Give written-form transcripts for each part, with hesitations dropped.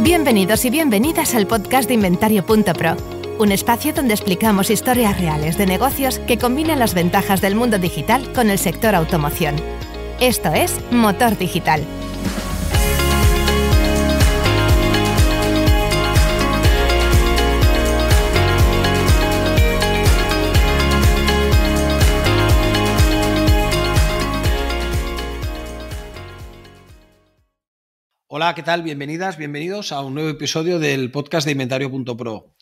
Bienvenidos y bienvenidas al podcast de Inventario.pro, un espacio donde explicamos historias reales de negocios que combinan las ventajas del mundo digital con el sector automoción. Esto es Motor Digital. Hola, ¿qué tal? Bienvenidas, bienvenidos a un nuevo episodio del podcast de Inventario.pro.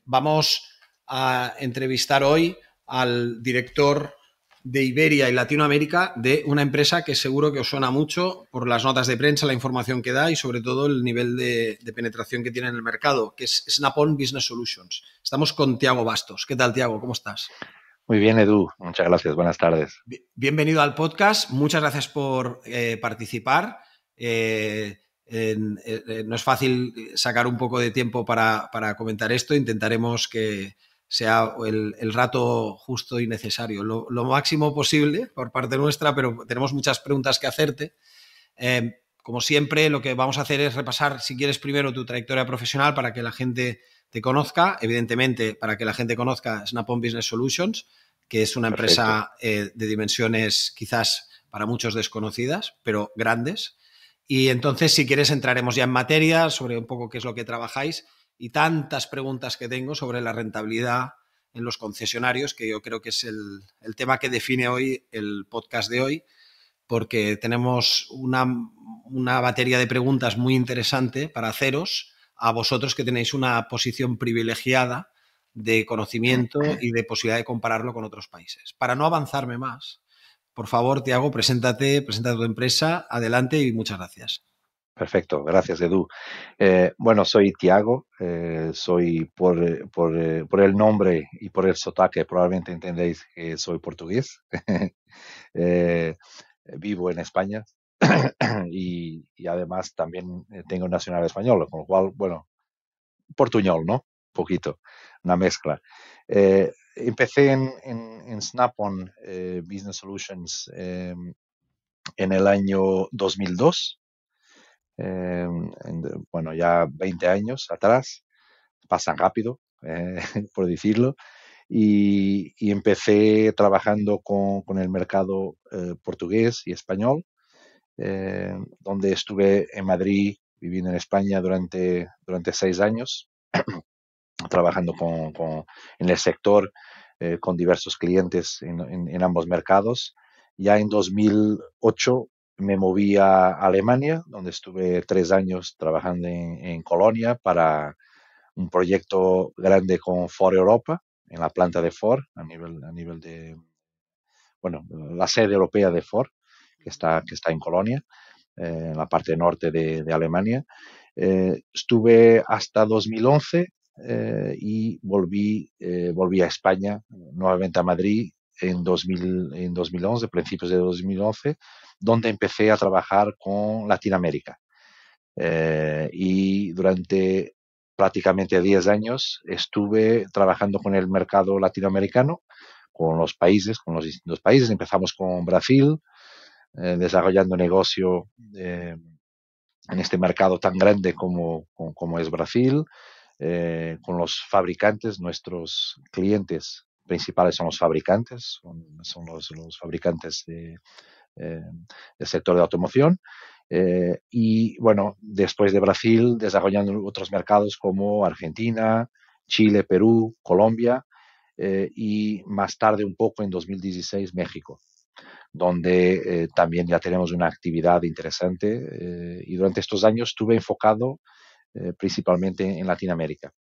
Vamos a entrevistar hoy al director de Iberia y Latinoamérica de una empresa que seguro que os suena mucho por las notas de prensa, la información que da y sobre todo el nivel de penetración que tiene en el mercado, que es Snap-on Business Solutions. Estamos con Tiago Bastos. ¿Qué tal, Tiago? ¿Cómo estás? Muy bien, Edu. Muchas gracias. Buenas tardes. Bienvenido al podcast. Muchas gracias por participar. No es fácil sacar un poco de tiempo para comentar esto. Intentaremos que sea el rato justo y necesario, lo máximo posible por parte nuestra, pero tenemos muchas preguntas que hacerte. Como siempre, lo que vamos a hacer es repasar, si quieres, primero tu trayectoria profesional para que la gente te conozca. Evidentemente, para que la gente conozca Snap-on Business Solutions, que es una empresa de dimensiones quizás para muchos desconocidas, pero grandes. Y entonces, si quieres, entraremos ya en materia sobre un poco qué es lo que trabajáis y tantas preguntas que tengo sobre la rentabilidad en los concesionarios, que yo creo que es el tema que define hoy el podcast de hoy, porque tenemos una batería de preguntas muy interesante para haceros a vosotros que tenéis una posición privilegiada de conocimiento y de posibilidad de compararlo con otros países. Para no avanzarme más, por favor, Tiago, presenta tu empresa, adelante y muchas gracias. Perfecto, gracias, Edu. Bueno, soy Tiago, soy por el nombre y por el sotaque, probablemente entendéis que soy portugués. Vivo en España y además también tengo nacional español, con lo cual, bueno, portuñol, ¿no? Un poquito, una mezcla. Empecé en Snap-on Business Solutions en el año 2002. Bueno, ya 20 años atrás, pasan rápido, por decirlo, y empecé trabajando con el mercado portugués y español, donde estuve en Madrid, viviendo en España durante 6 años, trabajando en el sector con diversos clientes en ambos mercados. Ya en 2008 me moví a Alemania, donde estuve 3 años trabajando en Colonia para un proyecto grande con Ford Europa, en la planta de Ford, a nivel de, bueno, la sede europea de Ford, que está en Colonia, en la parte norte de Alemania. Estuve hasta 2011 y volví a España, nuevamente a Madrid, en 2011, principios de 2011, donde empecé a trabajar con Latinoamérica. Y durante prácticamente 10 años estuve trabajando con el mercado latinoamericano, con los distintos países. Empezamos con Brasil, desarrollando negocio en este mercado tan grande como es Brasil, con los fabricantes. Nuestros clientes principales son los fabricantes, son los fabricantes del sector de automoción. Y bueno, después de Brasil, desarrollando otros mercados como Argentina, Chile, Perú, Colombia, y más tarde un poco en 2016 México, donde también ya tenemos una actividad interesante, y durante estos años estuve enfocado principalmente en Latinoamérica.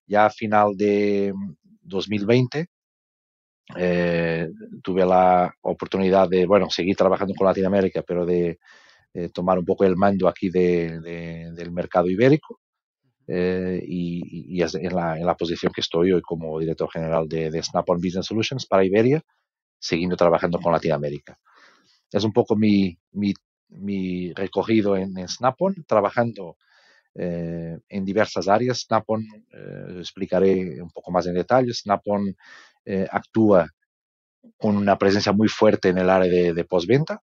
Ya a final de 2020 tuve la oportunidad de, bueno, seguir trabajando con Latinoamérica, pero de tomar un poco el mando aquí del mercado ibérico, y es en la posición que estoy hoy como director general de Snap-on Business Solutions para Iberia, siguiendo trabajando con Latinoamérica. Es un poco mi recorrido en Snap-on, trabajando en diversas áreas. Snap-on, explicaré un poco más en detalle. Snap-on actúa con una presencia muy fuerte en el área de postventa,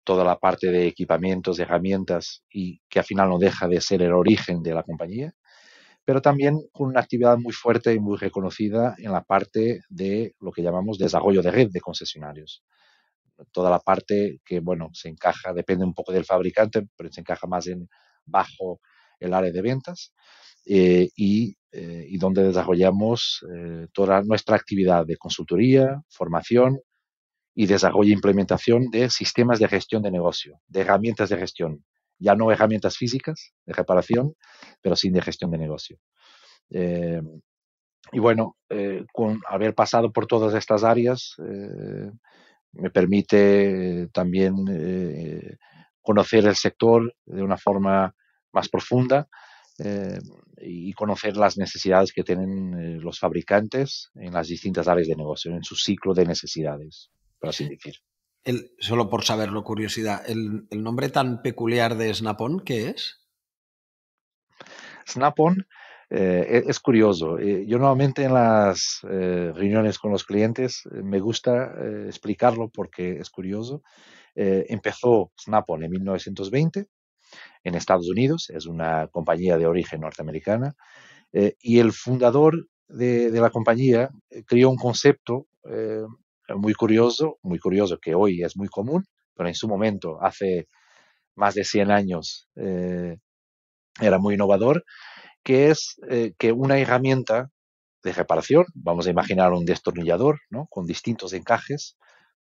toda la parte de equipamientos, herramientas, y que al final no deja de ser el origen de la compañía, pero también con una actividad muy fuerte y muy reconocida en la parte de lo que llamamos desarrollo de red de concesionarios. Toda la parte que, bueno, se encaja, depende un poco del fabricante, pero se encaja más bajo el área de ventas, y donde desarrollamos toda nuestra actividad de consultoría, formación y desarrollo e implementación de sistemas de gestión de negocio, de herramientas de gestión, ya no herramientas físicas de reparación, pero sí de gestión de negocio. Y bueno, con haber pasado por todas estas áreas, me permite también conocer el sector de una forma más profunda, y conocer las necesidades que tienen los fabricantes en las distintas áreas de negocio, en su ciclo de necesidades, por así decir. Solo por saberlo, curiosidad, ¿el nombre tan peculiar de Snap-on qué es? Snap-on es curioso. Yo normalmente en las reuniones con los clientes me gusta explicarlo porque es curioso. Empezó Snap-on en 1920 en Estados Unidos, es una compañía de origen norteamericana, y el fundador de la compañía creó un concepto muy curioso, que hoy es muy común, pero en su momento, hace más de 100 años, era muy innovador, que es que una herramienta de reparación, vamos a imaginar un destornillador, ¿no?, con distintos encajes,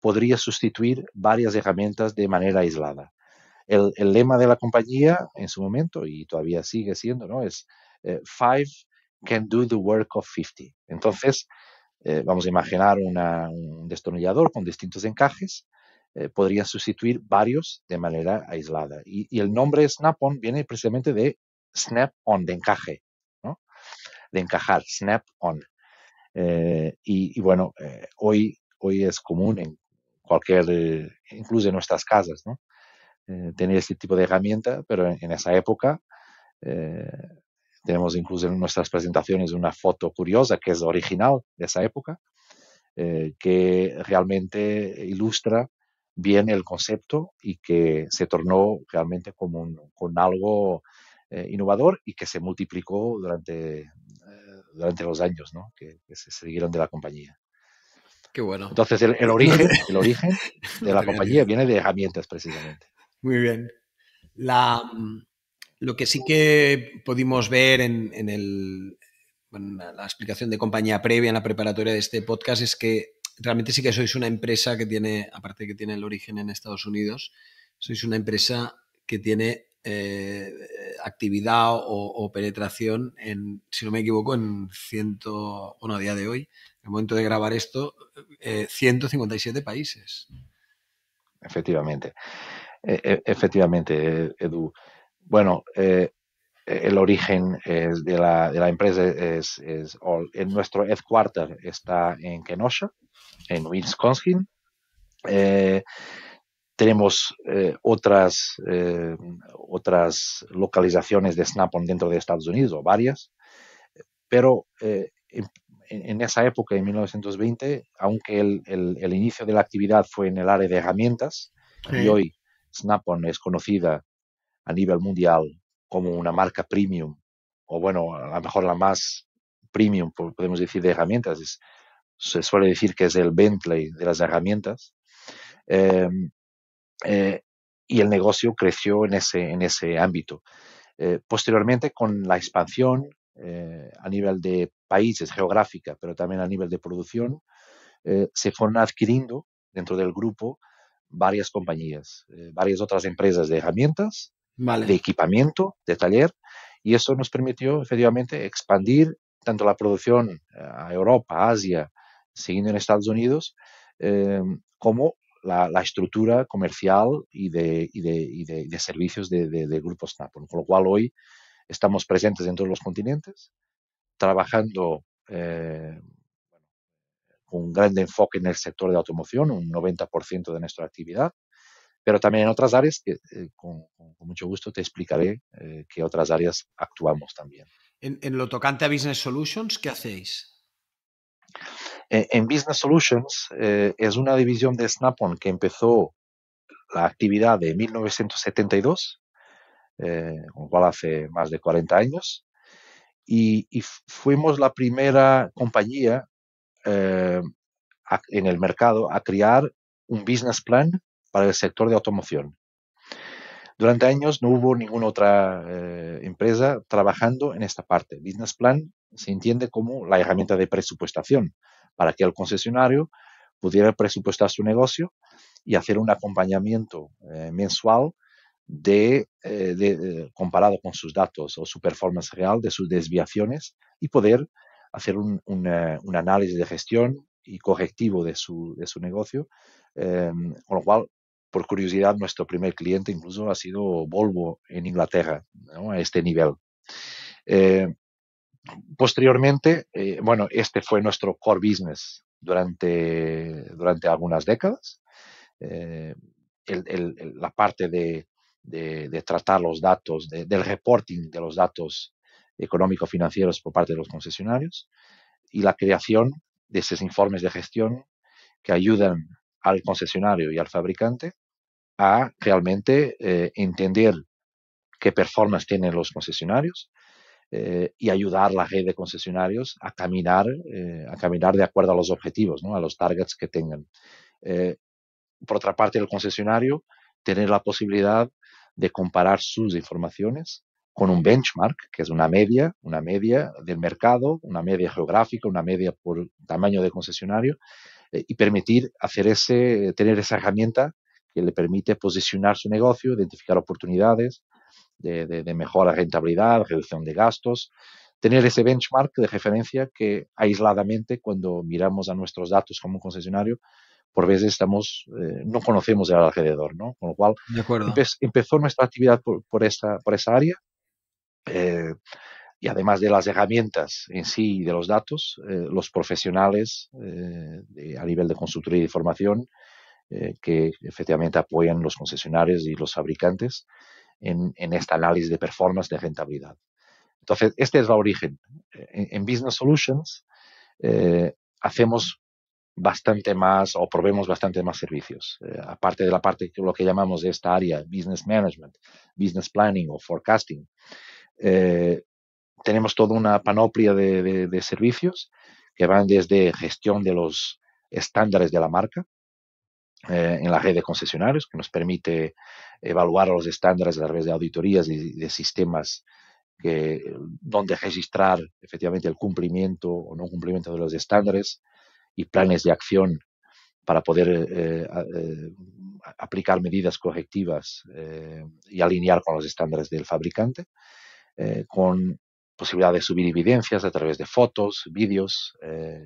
podría sustituir varias herramientas de manera aislada. El lema de la compañía en su momento, y todavía sigue siendo, ¿no?, es five can do the work of 50. Entonces, vamos a imaginar un destornillador con distintos encajes, podría sustituir varios de manera aislada. Y el nombre Snap-on viene precisamente de snap-on, de encaje, ¿no?, de encajar, snap-on. Y bueno, hoy es común en cualquier, incluso en nuestras casas, ¿no?, tener este tipo de herramienta, pero en esa época tenemos incluso en nuestras presentaciones una foto curiosa que es original de esa época, que realmente ilustra bien el concepto y que se tornó realmente con algo innovador y que se multiplicó durante los años, ¿no?, que se siguieron de la compañía. Qué bueno. Entonces el origen de no la tenía ni compañía idea. viene de herramientas precisamente. Muy bien. Lo que sí que pudimos ver en la explicación de compañía previa, en la preparatoria de este podcast, es que realmente sí que sois una empresa que tiene, aparte de que tiene el origen en Estados Unidos, sois una empresa que tiene actividad o penetración en, si no me equivoco, en a día de hoy, en el momento de grabar esto, 157 países. Efectivamente. Efectivamente, Edu. Bueno, el origen de la empresa en nuestro headquarter está en Kenosha, en Wisconsin. Tenemos otras localizaciones de Snap-on dentro de Estados Unidos, o varias, pero en esa época, en 1920, aunque el inicio de la actividad fue en el área de herramientas, Sí. y hoy Snap-on es conocida a nivel mundial como una marca premium, o bueno, a lo mejor la más premium, podemos decir, de herramientas. Se suele decir que es el Bentley de las herramientas. Y el negocio creció en ese ámbito. Posteriormente, con la expansión a nivel de países, geográfica, pero también a nivel de producción, se fueron adquiriendo dentro del grupo varias compañías, varias otras empresas de herramientas, Vale. de equipamiento, de taller, y eso nos permitió efectivamente expandir tanto la producción a Europa, Asia, siguiendo en Estados Unidos, como la estructura comercial y de servicios de Grupo Snap-on, con lo cual hoy estamos presentes en todos los continentes, trabajando con un gran enfoque en el sector de automoción, un 90% de nuestra actividad, pero también en otras áreas que con mucho gusto te explicaré qué otras áreas actuamos también. En lo tocante a Business Solutions, ¿qué hacéis? En Business Solutions es una división de Snap-on que empezó la actividad de 1972, con lo cual hace más de 40 años, y fuimos la primera compañía en el mercado a crear un business plan para el sector de automoción. Durante años no hubo ninguna otra empresa trabajando en esta parte. Business plan se entiende como la herramienta de presupuestación para que el concesionario pudiera presupuestar su negocio y hacer un acompañamiento mensual comparado con sus datos o su performance real de sus desviaciones y poder hacer un análisis de gestión y correctivo de su negocio, con lo cual, por curiosidad, nuestro primer cliente incluso ha sido Volvo en Inglaterra, ¿no? A este nivel. Posteriormente, bueno, este fue nuestro core business durante algunas décadas. La parte de tratar los datos, del reporting de los datos económico-financieros por parte de los concesionarios y la creación de esos informes de gestión que ayudan al concesionario y al fabricante a realmente entender qué performance tienen los concesionarios y ayudar a la red de concesionarios a caminar de acuerdo a los objetivos, ¿no? A los targets que tengan. Por otra parte, el concesionario tener la posibilidad de comparar sus informaciones con un benchmark, que es una media del mercado, una media geográfica, una media por tamaño de concesionario, y permitir tener esa herramienta que le permite posicionar su negocio, identificar oportunidades de mejora de rentabilidad, reducción de gastos, tener ese benchmark de referencia que aisladamente, cuando miramos a nuestros datos como un concesionario, por veces no conocemos el alrededor, ¿no? Con lo cual, empezó nuestra actividad por esa área, y además de las herramientas en sí y de los datos, los profesionales a nivel de consultoría y de formación que efectivamente apoyan los concesionarios y los fabricantes en este análisis de performance, de rentabilidad. Entonces, este es el origen. En Business Solutions hacemos bastante más o proveemos bastante más servicios. Aparte de la parte que lo que llamamos de esta área, Business Management, Business Planning o Forecasting, tenemos toda una panoplia de servicios que van desde gestión de los estándares de la marca en la red de concesionarios, que nos permite evaluar los estándares a través de auditorías y de sistemas donde registrar efectivamente el cumplimiento o no cumplimiento de los estándares y planes de acción para poder aplicar medidas correctivas y alinear con los estándares del fabricante, con posibilidad de subir evidencias a través de fotos, vídeos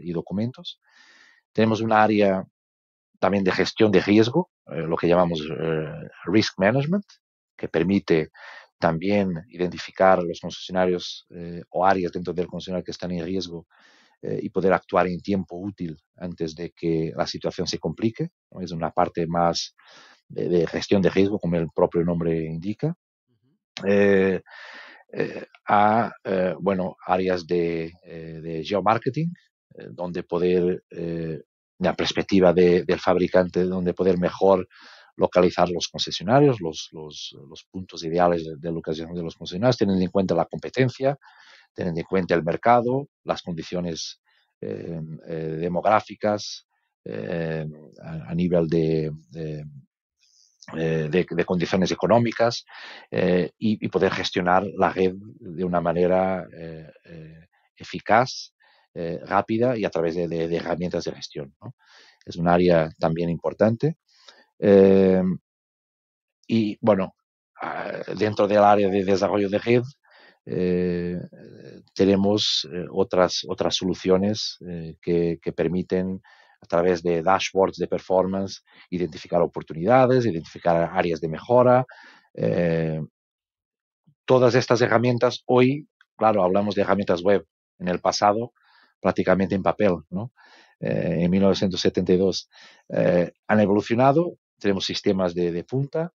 y documentos. Tenemos un área también de gestión de riesgo, lo que llamamos Risk Management, que permite también identificar los concesionarios o áreas dentro del concesionario que están en riesgo y poder actuar en tiempo útil antes de que la situación se complique, ¿no? Es una parte más de gestión de riesgo, como el propio nombre indica. Áreas de geomarketing, donde poder, la perspectiva del fabricante, donde poder mejor localizar los concesionarios, los puntos ideales de localización de los concesionarios, teniendo en cuenta la competencia, teniendo en cuenta el mercado, las condiciones demográficas a nivel de condiciones económicas y poder gestionar la red de una manera eficaz, rápida y a través de herramientas de gestión, ¿no? Es un área también importante. Y bueno, dentro del área de desarrollo de red tenemos otras soluciones que permiten, a través de dashboards de performance, identificar oportunidades, identificar áreas de mejora. Todas estas herramientas hoy, claro, hablamos de herramientas web. En el pasado, prácticamente en papel, ¿no? En 1972 han evolucionado. Tenemos sistemas de punta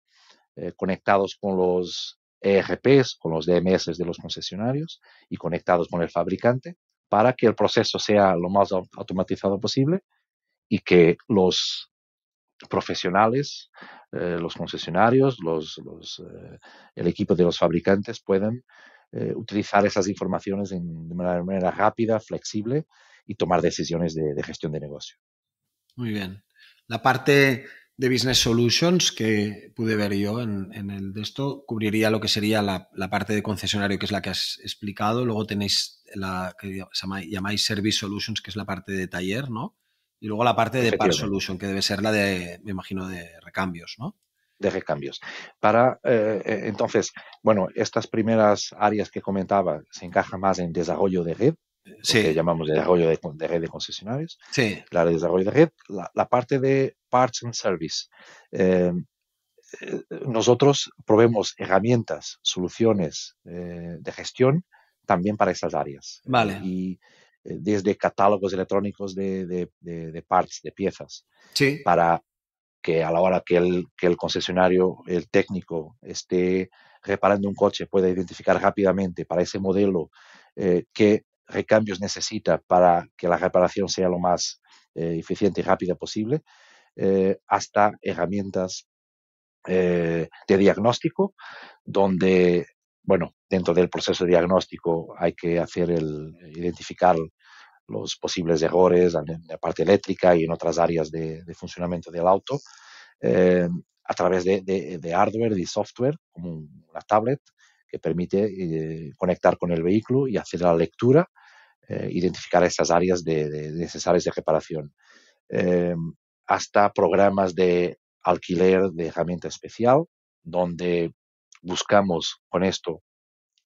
conectados con los ERPs, con los DMS de los concesionarios y conectados con el fabricante para que el proceso sea lo más automatizado posible y que los profesionales los concesionarios, el equipo de los fabricantes puedan utilizar esas informaciones de manera rápida, flexible y tomar decisiones de gestión de negocio. Muy bien. La parte de Business Solutions que pude ver yo en el de esto cubriría lo que sería la parte de concesionario, que es la que has explicado. Luego tenéis la que llamáis Service Solutions, que es la parte de taller, ¿no? Y luego la parte de Part Solution, que debe ser la de, me imagino, de recambios, ¿no? De recambios. Entonces, bueno, estas primeras áreas que comentaba se encajan más en desarrollo de red, lo que llamamos desarrollo de red de concesionarios, sí. la de desarrollo de red, la parte de Parts and Service. Nosotros proveemos herramientas, soluciones de gestión también para esas áreas. Vale. Y desde catálogos electrónicos de parts, de piezas, sí. para que a la hora que el concesionario, el técnico, esté reparando un coche, pueda identificar rápidamente para ese modelo qué recambios necesita para que la reparación sea lo más eficiente y rápida posible, hasta herramientas de diagnóstico, donde, bueno, dentro del proceso de diagnóstico hay que identificar los posibles errores en la parte eléctrica y en otras áreas de funcionamiento del auto, a través de hardware y software, como una tablet que permite conectar con el vehículo y hacer la lectura, identificar esas áreas necesarias de reparación. Hasta programas de alquiler de herramienta especial, donde buscamos con esto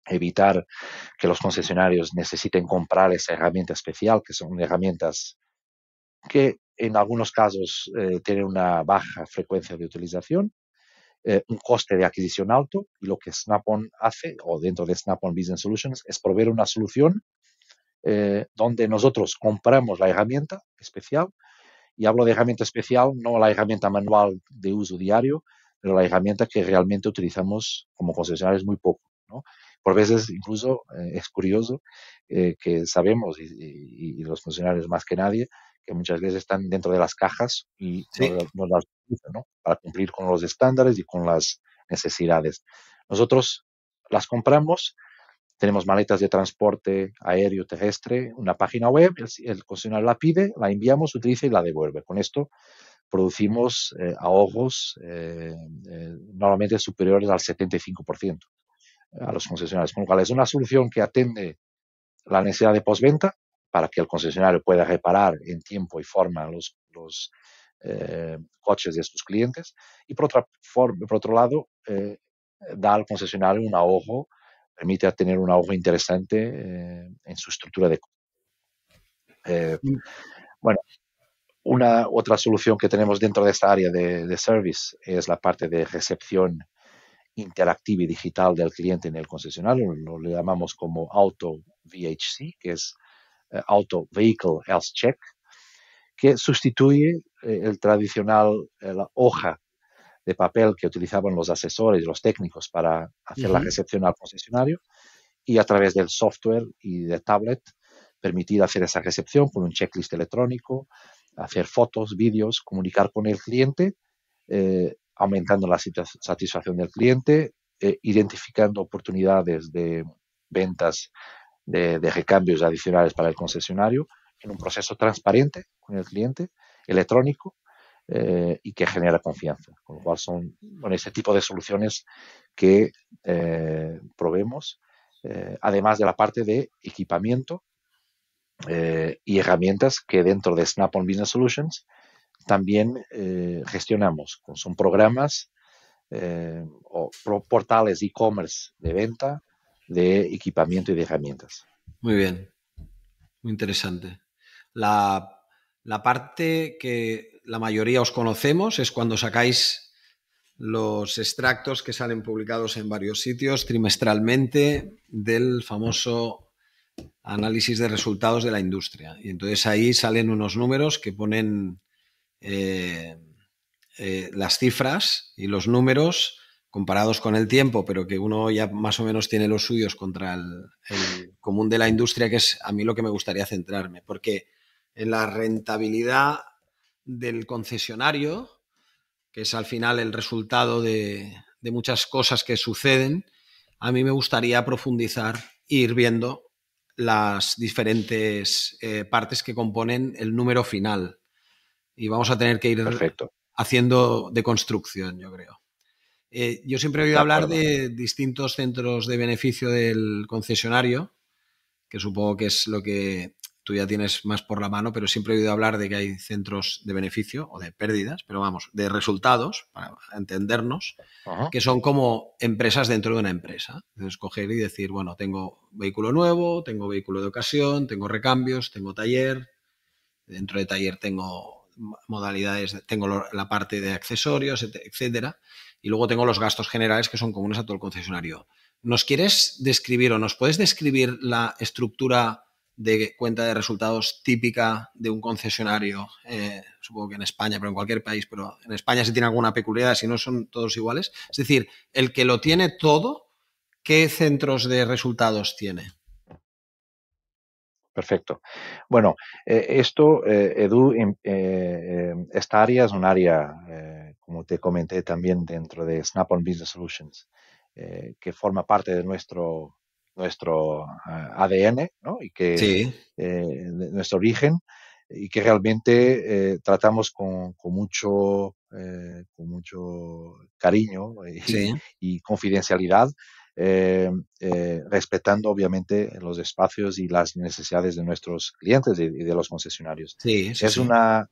evitar que los concesionarios necesiten comprar esa herramienta especial, que son herramientas que en algunos casos tienen una baja frecuencia de utilización, un coste de adquisición alto, y lo que Snap-on hace, o dentro de Snap-on Business Solutions, es proveer una solución donde nosotros compramos la herramienta especial, y hablo de herramienta especial, no la herramienta manual de uso diario, pero la herramienta que realmente utilizamos como concesionarios muy poco, ¿no? Por veces incluso es curioso que sabemos, y los funcionarios más que nadie, que muchas veces están dentro de las cajas y no las utilizan, ¿no? Para cumplir con los estándares y con las necesidades. Nosotros las compramos, tenemos maletas de transporte aéreo, terrestre, una página web, el concesionario la pide, la enviamos, utiliza y la devuelve. Con esto producimos ahorros normalmente superiores al 75% a los concesionarios, con lo cual es una solución que atiende la necesidad de postventa para que el concesionario pueda reparar en tiempo y forma los coches de sus clientes, y por otro lado da al concesionario un ahorro, permite tener un ahorro interesante en su estructura de bueno, otra solución que tenemos dentro de esta área de service es la parte de recepción interactiva y digital del cliente en el concesionario. Lo llamamos como Auto VHC, que es Auto Vehicle Health Check, que sustituye el tradicional la hoja de papel que utilizaban los asesores y los técnicos para hacer la recepción al concesionario, y a través del software y de tablet permitir hacer esa recepción con un checklist electrónico, hacer fotos, vídeos, comunicar con el cliente, aumentando la satisfacción del cliente, identificando oportunidades de ventas de recambios adicionales para el concesionario en un proceso transparente con el cliente, electrónico, y que genera confianza. Con lo cual son ese tipo de soluciones que proveemos, además de la parte de equipamiento y herramientas que dentro de Snap-on Business Solutions también gestionamos. Son programas o portales e-commerce de venta de equipamiento y de herramientas. Muy bien, muy interesante. La parte que la mayoría os conocemos es cuando sacáis los extractos que salen publicados en varios sitios trimestralmente del famoso análisis de resultados de la industria. Y entonces ahí salen unos números que ponen las cifras y los números comparados con el tiempo, pero que uno ya más o menos tiene los suyos contra el común de la industria, que es a mí lo que me gustaría centrarme, porque en la rentabilidad del concesionario que es al final el resultado de muchas cosas que suceden, a mí me gustaría profundizar e ir viendo las diferentes partes que componen el número final. Y vamos a tener que ir Perfecto. haciendo de construcción, yo creo. Yo siempre he oído De hablar acuerdo. de distintos centros de beneficio del concesionario, que supongo que es lo que tú ya tienes más por la mano, pero siempre he oído hablar de que hay centros de beneficio o de pérdidas, pero vamos, de resultados, para entendernos, Ajá. que son como empresas dentro de una empresa. Entonces, coger y decir, bueno, tengo vehículo nuevo, tengo vehículo de ocasión, tengo recambios, tengo taller, dentro de taller tengo modalidades, tengo la parte de accesorios, etcétera, y luego tengo los gastos generales que son comunes a todo el concesionario. ¿Nos quieres describir o nos puedes describir la estructura de cuenta de resultados típica de un concesionario? Supongo que en España, pero en cualquier país, pero en España sí tiene alguna peculiaridad, si no son todos iguales. Es decir, el que lo tiene todo, ¿qué centros de resultados tiene? Perfecto. Bueno, esto, Edu, esta área es un área, como te comenté también dentro de Snap-on Business Solutions, que forma parte de nuestro ADN, ¿no? Y que Sí, de nuestro origen y que realmente tratamos con mucho cariño sí, y confidencialidad, respetando obviamente los espacios y las necesidades de nuestros clientes y de los concesionarios. sí, sí, Es sí. una,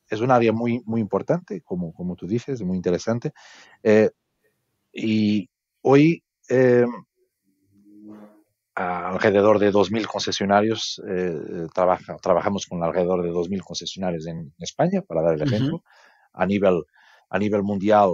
es un área muy, muy importante, como tú dices, muy interesante. Eh, y hoy alrededor de 2.000 concesionarios, trabajamos con alrededor de 2.000 concesionarios en España, para dar el Uh-huh. ejemplo. A nivel, a nivel mundial,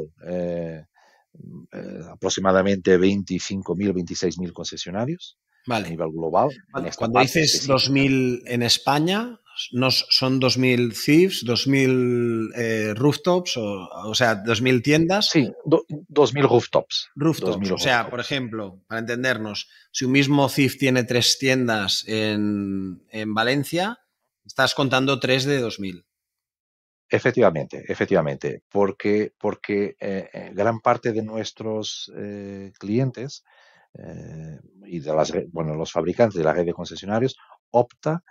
aproximadamente 25.000, 26.000 concesionarios a Vale. nivel global en esta Cuando parte dices específica. 2000 en España, ¿no son 2000 CIFs, 2000 rooftops, o sea, 2000 tiendas? Sí, 2.000 rooftops. Rooftops, 2.000 o sea, por rooftops. ejemplo, para entendernos, si un mismo CIF tiene 3 tiendas en Valencia, estás contando 3 de 2000. Efectivamente, efectivamente, porque gran parte de nuestros clientes y de bueno, los fabricantes de la red de concesionarios opta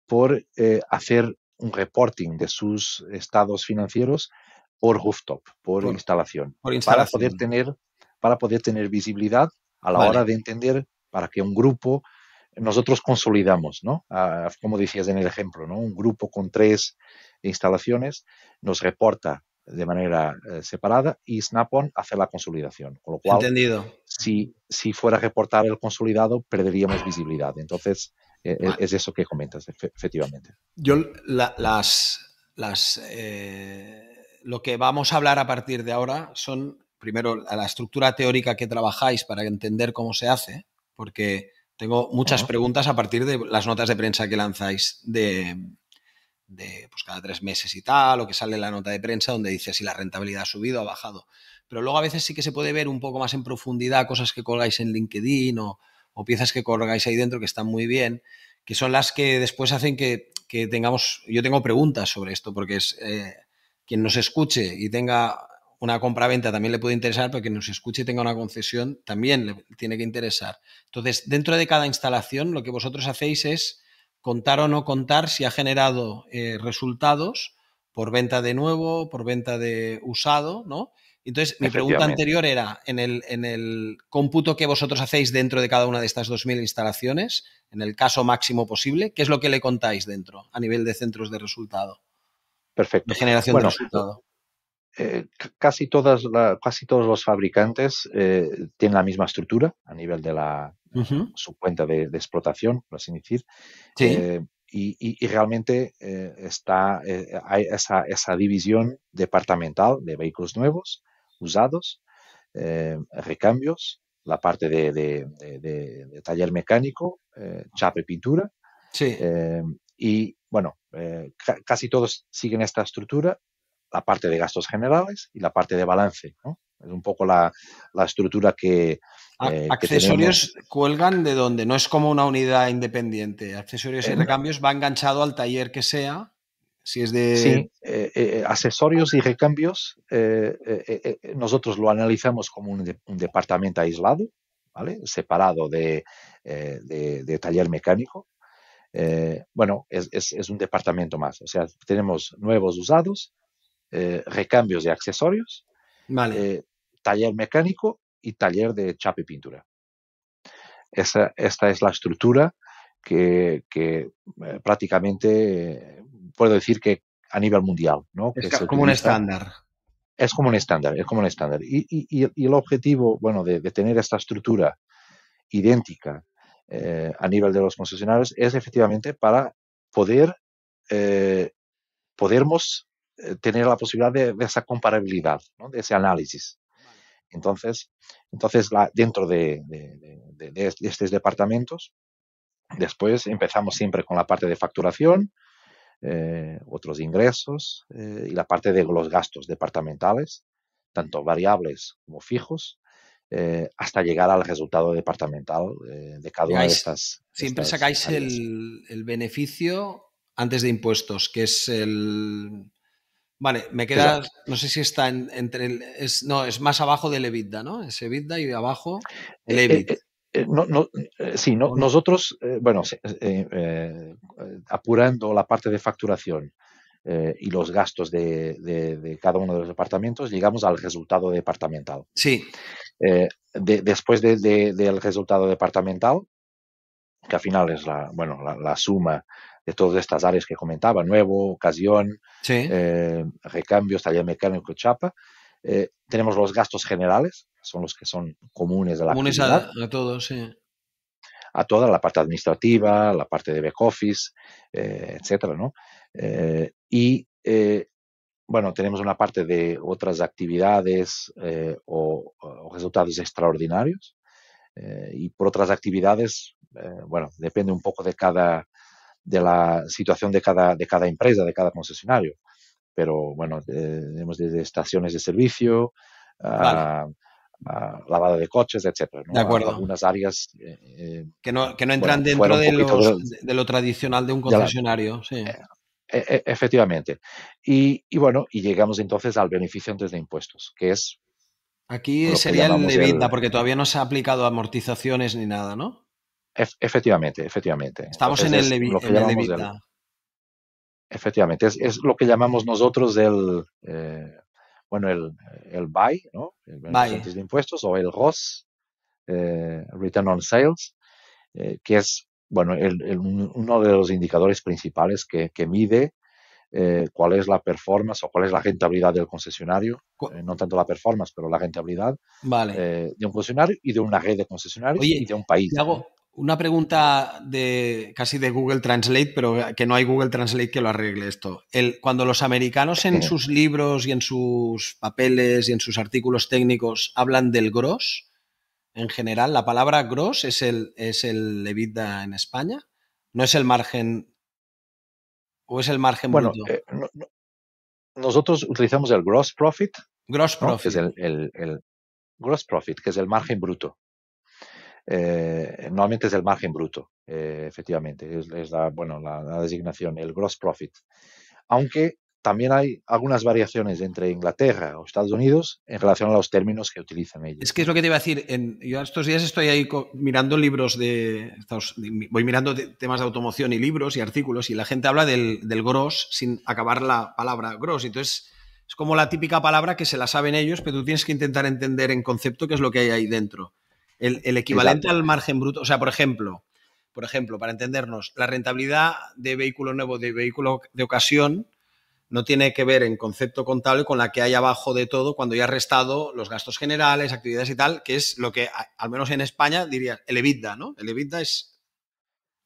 por hacer un reporting de sus estados financieros por rooftop, por por, instalación, por para poder instalación. tener, para poder tener visibilidad a la Vale, hora de entender para que un grupo, nosotros consolidamos, ¿no? Como decías en el ejemplo, ¿no? Un grupo con 3 instalaciones nos reporta de manera separada y Snap-on hace la consolidación, con lo cual entendido. si fuera a reportar el consolidado, perderíamos visibilidad. Entonces, Vale. es eso que comentas, efectivamente. Yo lo que vamos a hablar a partir de ahora son, primero, la estructura teórica que trabajáis para entender cómo se hace, porque tengo muchas Ujú. preguntas a partir de las notas de prensa que lanzáis de pues cada 3 meses y tal, o que sale la nota de prensa donde dice si la rentabilidad ha subido o ha bajado. Pero luego a veces sí que se puede ver un poco más en profundidad cosas que colgáis en LinkedIn o piezas que colgáis ahí dentro que están muy bien, que son las que después hacen que tengamos, yo tengo preguntas sobre esto, porque es quien nos escuche y tenga una compra-venta también le puede interesar, pero quien nos escuche y tenga una concesión también le tiene que interesar. Entonces, dentro de cada instalación, lo que vosotros hacéis es contar o no contar si ha generado resultados por venta de nuevo, por venta de usado, ¿no? Entonces, mi pregunta Efectivamente. anterior era, en el cómputo que vosotros hacéis dentro de cada una de estas 2000 instalaciones, en el caso máximo posible, ¿qué es lo que le contáis dentro a nivel de centros de resultado, de Perfecto. generación de Bueno, resultado? casi todos los fabricantes tienen la misma estructura a nivel de Uh-huh. su cuenta de explotación, por así decir. Sí, Y realmente hay esa división departamental de vehículos nuevos, usados, recambios, la parte de taller mecánico, chapa y pintura. sí. eh, y bueno, casi todos siguen esta estructura, la parte de gastos generales y la parte de balance, ¿no? Es un poco la estructura que tenemos. Accesorios cuelgan de donde, no es como una unidad independiente. Accesorios y En, recambios va enganchado al taller que sea. Si es de... Sí, accesorios y recambios, nosotros lo analizamos como un departamento aislado, ¿vale? Separado de taller mecánico. Bueno, es un departamento más. O sea, tenemos nuevos usados, recambios de accesorios, Vale. taller mecánico y taller de chapa y pintura. Esta es la estructura que prácticamente puedo decir que a nivel mundial, ¿no? Es Que se como un utiliza. estándar. Es como un estándar, es como un estándar. Y el objetivo, bueno, de tener esta estructura idéntica a nivel de los concesionarios es efectivamente para poder, podermos tener la posibilidad de esa comparabilidad, ¿no? De ese análisis. Vale. Entonces dentro de estos departamentos, después empezamos siempre con la parte de facturación, otros ingresos y la parte de los gastos departamentales, tanto variables como fijos, hasta llegar al resultado departamental de cada una de Siempre estas sacáis áreas. el beneficio antes de impuestos, que es el... Vale, me queda, Exacto. no sé si está entre el... no, es más abajo del EBITDA, ¿no? Es EBITDA y abajo el Eh, EBIT. eh, sí, ¿O no? nosotros, bueno, apurando la parte de facturación y los gastos de cada uno de los departamentos, llegamos al resultado departamental. Sí. Después del resultado departamental, que al final es la suma de todas estas áreas que comentaba, nuevo, ocasión, Sí. recambios, taller mecánico, chapa, tenemos los gastos generales, son los que son comunes de la Comunes actividad, a todos, sí. a toda la parte administrativa, la parte de back office, etcétera, ¿no? Bueno, tenemos una parte de otras actividades o resultados extraordinarios y por otras actividades, bueno, depende un poco de la situación de cada empresa, de cada concesionario. Pero bueno, tenemos desde estaciones de servicio Vale, a lavado de coches, etcétera, de ¿no? acuerdo. Algunas áreas, Que no entran bueno, fuera dentro un poquito de lo tradicional de un de la, concesionario, sí. efectivamente. Bueno, y llegamos entonces al beneficio antes de impuestos, que es Aquí lo que sería el llamamos EBITDA, porque todavía no se ha aplicado amortizaciones ni nada, ¿no? efectivamente. Estamos Entonces en es lo que en el llamamos EBITDA. efectivamente, es lo que llamamos nosotros bueno, el BAI, ¿no? El beneficio Bye. antes de impuestos, o el ROS, Return on Sales, que es, bueno, uno de los indicadores principales que mide cuál es la performance o cuál es la rentabilidad del concesionario, no tanto la performance, pero la rentabilidad Vale. de un concesionario y de una red de concesionarios y Oye, de un país. te hago una pregunta casi de Google Translate, pero que no hay Google Translate que lo arregle esto. Cuando los americanos en sus libros y en sus papeles y en sus artículos técnicos hablan del gross, en general, la palabra gross es el EBITDA en España, no es el margen o es el margen Bueno, bruto. nosotros utilizamos el gross profit, Gross ¿no? Que es profit. el gross profit, que es el margen bruto. Normalmente es el margen bruto, efectivamente, es la designación, el gross profit. Aunque también hay algunas variaciones entre Inglaterra o Estados Unidos en relación a los términos que utilizan ellos, Es que ¿no? es lo que te iba a decir. Yo estos días estoy ahí mirando libros voy mirando temas de automoción y libros y artículos y la gente habla del gross sin acabar la palabra gross. Entonces es como la típica palabra que se la saben ellos, pero tú tienes que intentar entender en concepto qué es lo que hay ahí dentro. El equivalente Exacto. al margen bruto, o sea, por ejemplo, para entendernos, la rentabilidad de vehículo nuevo, de vehículo de ocasión, no tiene que ver en concepto contable con la que hay abajo de todo cuando ya has restado los gastos generales, actividades y tal, que es lo que, al menos en España, dirías el EBITDA, ¿no? El EBITDA es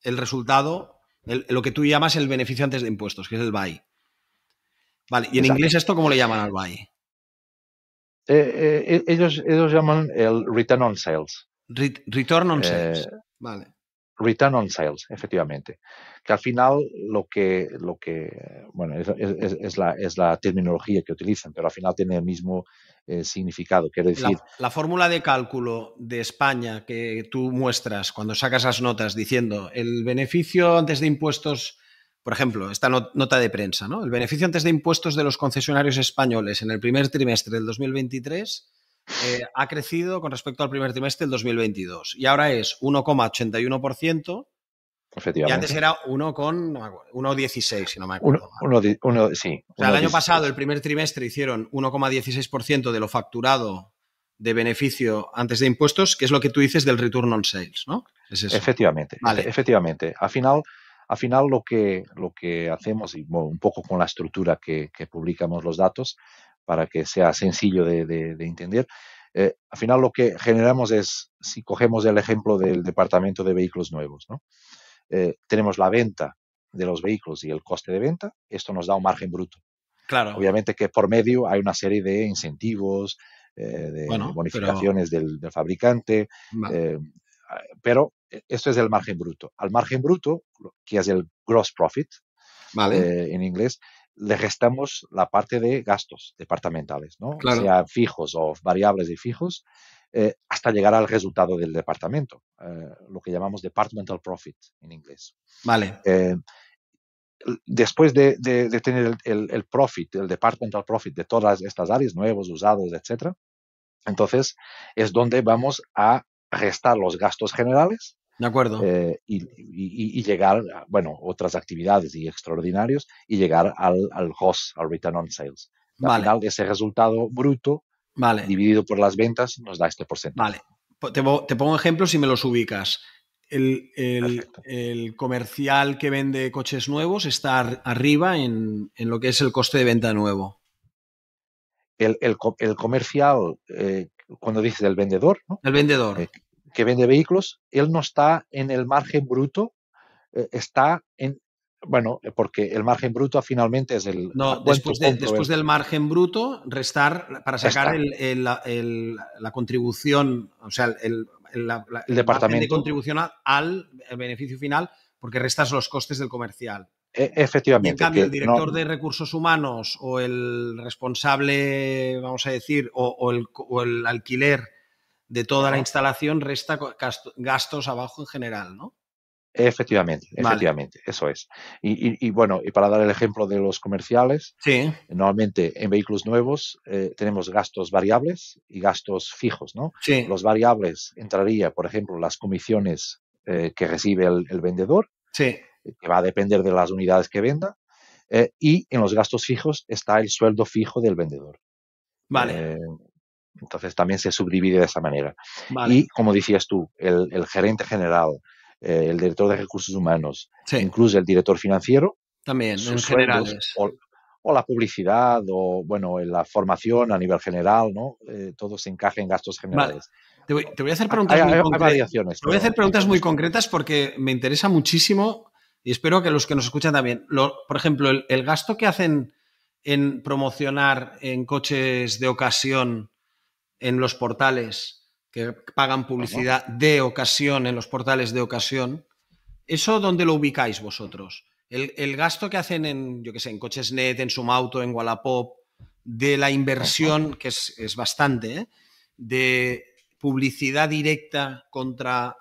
el resultado, lo que tú llamas el beneficio antes de impuestos, que es el BAI. Vale, ¿y en inglés Exacto. esto cómo le llaman al BAI? Ellos llaman el return on sales. Return on Eh, sales. Vale. Return on sales, efectivamente. Que al final bueno, es la terminología que utilizan, pero al final tiene el mismo significado. Quiero decir, La fórmula de cálculo de España que tú muestras cuando sacas las notas diciendo el beneficio antes de impuestos por ejemplo, esta nota de prensa, ¿no? El beneficio antes de impuestos de los concesionarios españoles en el primer trimestre del 2023 ha crecido con respecto al primer trimestre del 2022 y ahora es 1,81%. Y antes era 1,16, si no me acuerdo mal. Sí. O sea, el año pasado, el primer trimestre, hicieron 1,16% de lo facturado de beneficio antes de impuestos, que es lo que tú dices del return on sales, ¿no? Es eso. Efectivamente, Vale. efectivamente. Al final lo que hacemos, y bueno, un poco con la estructura que publicamos los datos, para que sea sencillo de entender, al final lo que generamos es, si cogemos el ejemplo del departamento de vehículos nuevos, ¿no? Tenemos la venta de los vehículos y el coste de venta, esto nos da un margen bruto. Claro. Obviamente que por medio hay una serie de incentivos, de bonificaciones del fabricante, vale. pero esto es el margen bruto. Al margen bruto, que es el gross profit, vale. En inglés, le restamos la parte de gastos departamentales, ¿no? Claro. Sea fijos o variables y fijos, hasta llegar al resultado del departamento, lo que llamamos departmental profit en inglés. Vale. Después de tener el profit, el departmental profit de todas estas áreas, nuevos, usados, etcétera, entonces es donde vamos a restar los gastos generales. De acuerdo. Y llegar a, bueno, otras actividades y extraordinarios, y llegar al ROS, al Return on Sales. Al final, ese resultado bruto, dividido por las ventas, nos da este porcentaje. Vale. Te pongo ejemplos y me los ubicas. El comercial que vende coches nuevos está arriba en lo que es el coste de venta nuevo. El comercial, cuando dices el vendedor, ¿no? El vendedor. Que vende vehículos, él no está en el margen bruto, está en, bueno, porque el margen bruto finalmente es el... No, después del margen bruto, restar para sacar la contribución, o sea, el margen de contribución al beneficio final, porque restas los costes del comercial. Efectivamente. Y en cambio, el director de recursos humanos o el responsable, vamos a decir, o el alquiler de toda la instalación resta gastos abajo en general, ¿no? Efectivamente, eso es. Y bueno, y para dar el ejemplo de los comerciales, normalmente en vehículos nuevos tenemos gastos variables y gastos fijos, ¿no? Sí. Los variables entraría, por ejemplo, las comisiones que recibe el vendedor, que va a depender de las unidades que venda, y en los gastos fijos está el sueldo fijo del vendedor. Vale. Entonces también se subdivide de esa manera. Vale. Y como decías tú, el gerente general, el director de recursos humanos, incluso el director financiero, también, sus en generales. O la publicidad, o bueno, la formación a nivel general, ¿no? Todo se encaja en gastos generales. Vale. Te voy a hacer preguntas muy concretas. Variaciones. Te voy a hacer preguntas muy concretas porque me interesa muchísimo y espero que los que nos escuchan también. Por ejemplo, el gasto que hacen en promocionar en coches de ocasión en los portales, que pagan publicidad de ocasión en los portales de ocasión, ¿eso dónde lo ubicáis vosotros? El gasto que hacen en, yo qué sé, en Cochesnet, en Sumauto, en Wallapop, de la inversión, que es bastante, de publicidad directa contra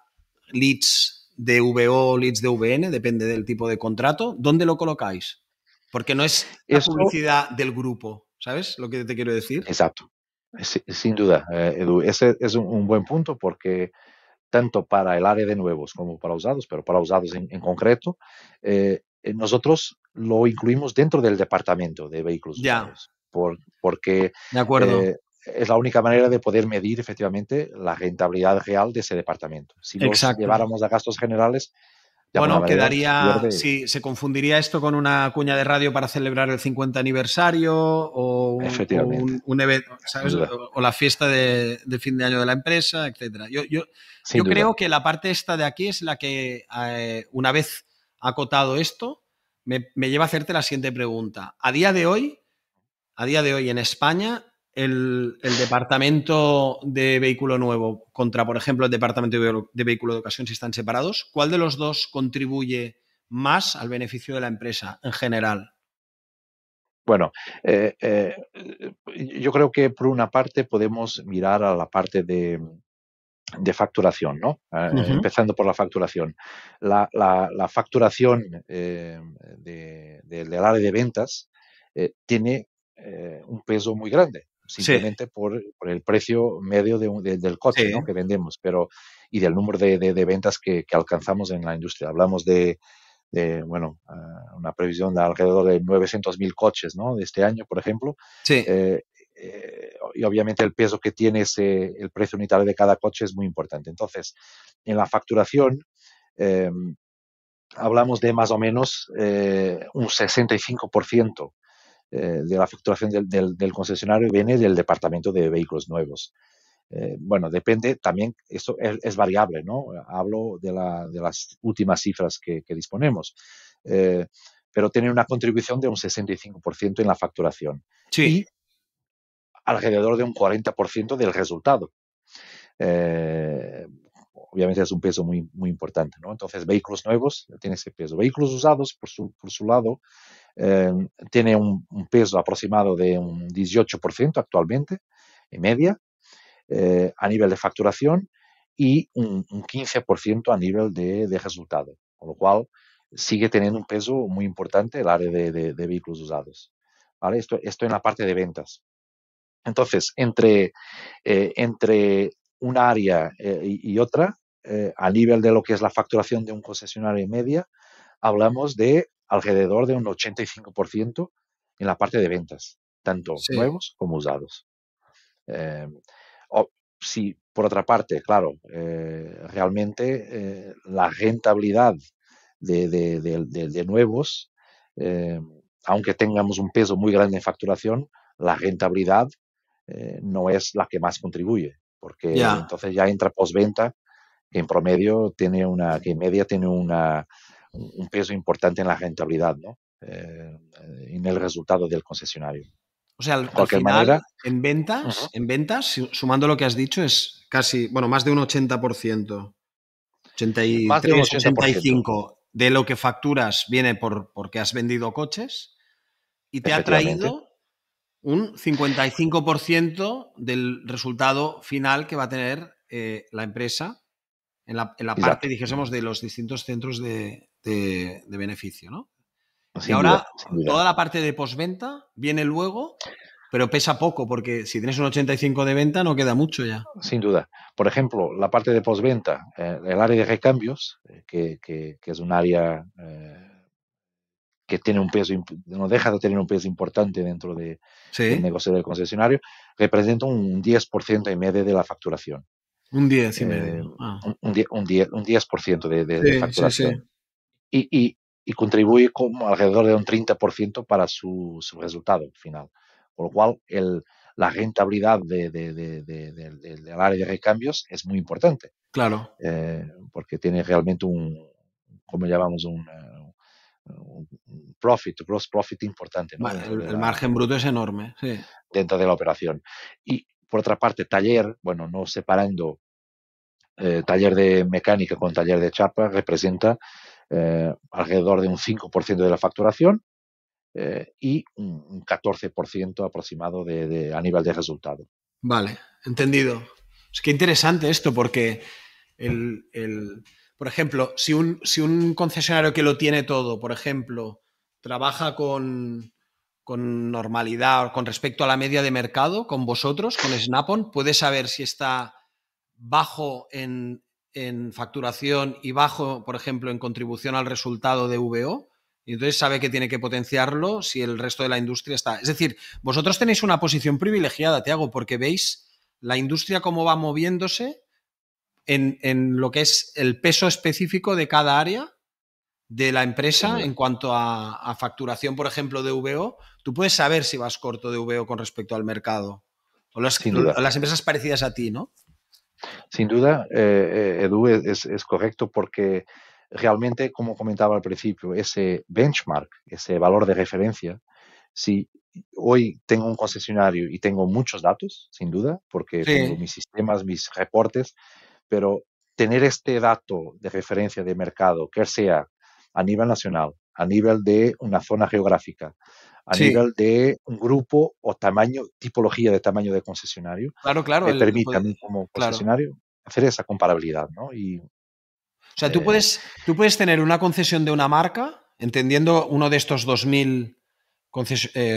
leads de VO, leads de VN, depende del tipo de contrato, ¿dónde lo colocáis? Porque no es la publicidad del grupo, ¿sabes lo que te quiero decir? Exacto. Sin duda, Edu. Ese es un buen punto, porque tanto para el área de nuevos como para usados, pero para usados en concreto, nosotros lo incluimos dentro del departamento de vehículos usados, porque de acuerdo. Es la única manera de poder medir efectivamente la rentabilidad real de ese departamento. Si los lleváramos a gastos generales, bueno, quedaría, sí, se confundiría esto con una cuña de radio para celebrar el 50 aniversario o un evento, ¿sabes? O la fiesta de fin de año de la empresa, etcétera. Yo creo que la parte esta de aquí es la que, una vez acotado esto, me lleva a hacerte la siguiente pregunta. A día de hoy en España, el departamento de vehículo nuevo contra, por ejemplo, el departamento de vehículo de ocasión, si están separados, ¿cuál de los dos contribuye más al beneficio de la empresa en general? Bueno, yo creo que por una parte podemos mirar a la parte de de facturación, ¿no? Ujú. Empezando por la facturación. La facturación del área de ventas tiene un peso muy grande, Sí, simplemente por el precio medio del coche, ¿no? sí, Que vendemos, y del número de ventas que alcanzamos en la industria. Hablamos bueno, una previsión de alrededor de 900.000 coches, ¿no? De este año, por ejemplo. sí, Eh, y obviamente el peso que tiene el precio unitario de cada coche es muy importante. Entonces, en la facturación, eh, hablamos de más o menos un 65% de la facturación del concesionario viene del departamento de vehículos nuevos. Bueno, depende también, esto es variable, ¿no? Hablo de las últimas cifras que disponemos, eh, pero tiene una contribución de un 65% en la facturación sí, y alrededor de un 40% del resultado. Eh, Obviamente es un peso muy, muy importante, ¿no? Entonces, vehículos nuevos tiene ese peso. Vehículos usados, por su lado, eh, tiene un peso aproximado de un 18% actualmente, en media, a nivel de facturación y un 15% a nivel de resultado, con lo cual sigue teniendo un peso muy importante el área de vehículos usados. ¿Vale? Esto en la parte de ventas. Entonces, entre un área y otra, a nivel de lo que es la facturación de un concesionario media, hablamos de alrededor de un 85% en la parte de ventas, tanto sí. nuevos como usados. Eh, o, si por otra parte, claro, realmente la rentabilidad de nuevos, eh, aunque tengamos un peso muy grande en facturación, la rentabilidad no es la que más contribuye, porque Ya. entonces ya entra postventa, que en promedio que en media tiene un peso importante en la rentabilidad, ¿no? En el resultado del concesionario. O sea, De al cualquier manera, final, uh-huh, en ventas, sumando lo que has dicho, es casi, bueno, más de un 80%, más de un 83, 80%, 85 de lo que facturas viene porque has vendido coches y te ha efectivamente. traído un 55% del resultado final que va a tener la empresa en la parte, Exacto, dijésemos, de los distintos centros de beneficio, ¿no? Y sin ahora duda, sin duda. toda la parte de postventa viene luego, pero pesa poco, porque si tienes un 85 de venta no queda mucho ya. Sin duda. Por ejemplo, la parte de postventa, el área de recambios, que es un área que tiene un peso, no deja de tener un peso importante dentro del Sí, negocio del concesionario, representa un 10% y medio de la facturación. un 10 y Eh, medio. Ah. un 10% de Sí, sí, sí. facturación. Y, y, y contribuye como alrededor de un 30% para su resultado final. Con lo cual, la rentabilidad del área de recambios es muy importante, Claro. porque tiene realmente como llamamos, un profit, gross profit importante, ¿no? El margen bruto es enorme. Sí. Dentro de la operación. Y por otra parte, taller, bueno, no separando taller de mecánica con taller de chapa, representa alrededor de un 5% de la facturación y un 14% aproximado a nivel de resultado. Vale, entendido. Es que interesante esto, porque por ejemplo, si un concesionario que lo tiene todo, por ejemplo, trabaja con normalidad con respecto a la media de mercado, con vosotros, con Snap-on, puede saber si está bajo en facturación y bajo, por ejemplo, en contribución al resultado de VO. Y entonces sabe que tiene que potenciarlo si el resto de la industria está. Es decir, vosotros tenéis una posición privilegiada, Tiago, porque veis la industria cómo va moviéndose en lo que es el peso específico de cada área de la Sin empresa duda, en cuanto a facturación, por ejemplo, de VO. Tú puedes saber si vas corto de VO con respecto al mercado. sin duda. O las empresas parecidas a ti, ¿no? Sin duda, Edu, es correcto porque realmente, como comentaba al principio, ese benchmark, ese valor de referencia, si hoy tengo un concesionario y tengo muchos datos, sin duda, porque tengo Sí, mis sistemas, mis reportes, pero tener este dato de referencia de mercado, que sea a nivel nacional, a nivel de una zona geográfica, a sí. nivel de un grupo o tamaño, tipología de tamaño de concesionario, Claro, claro. me permite a mí como Claro. concesionario. hacer esa comparabilidad, ¿no? O sea, tú puedes tener una concesión de una marca, entendiendo uno de estos 2000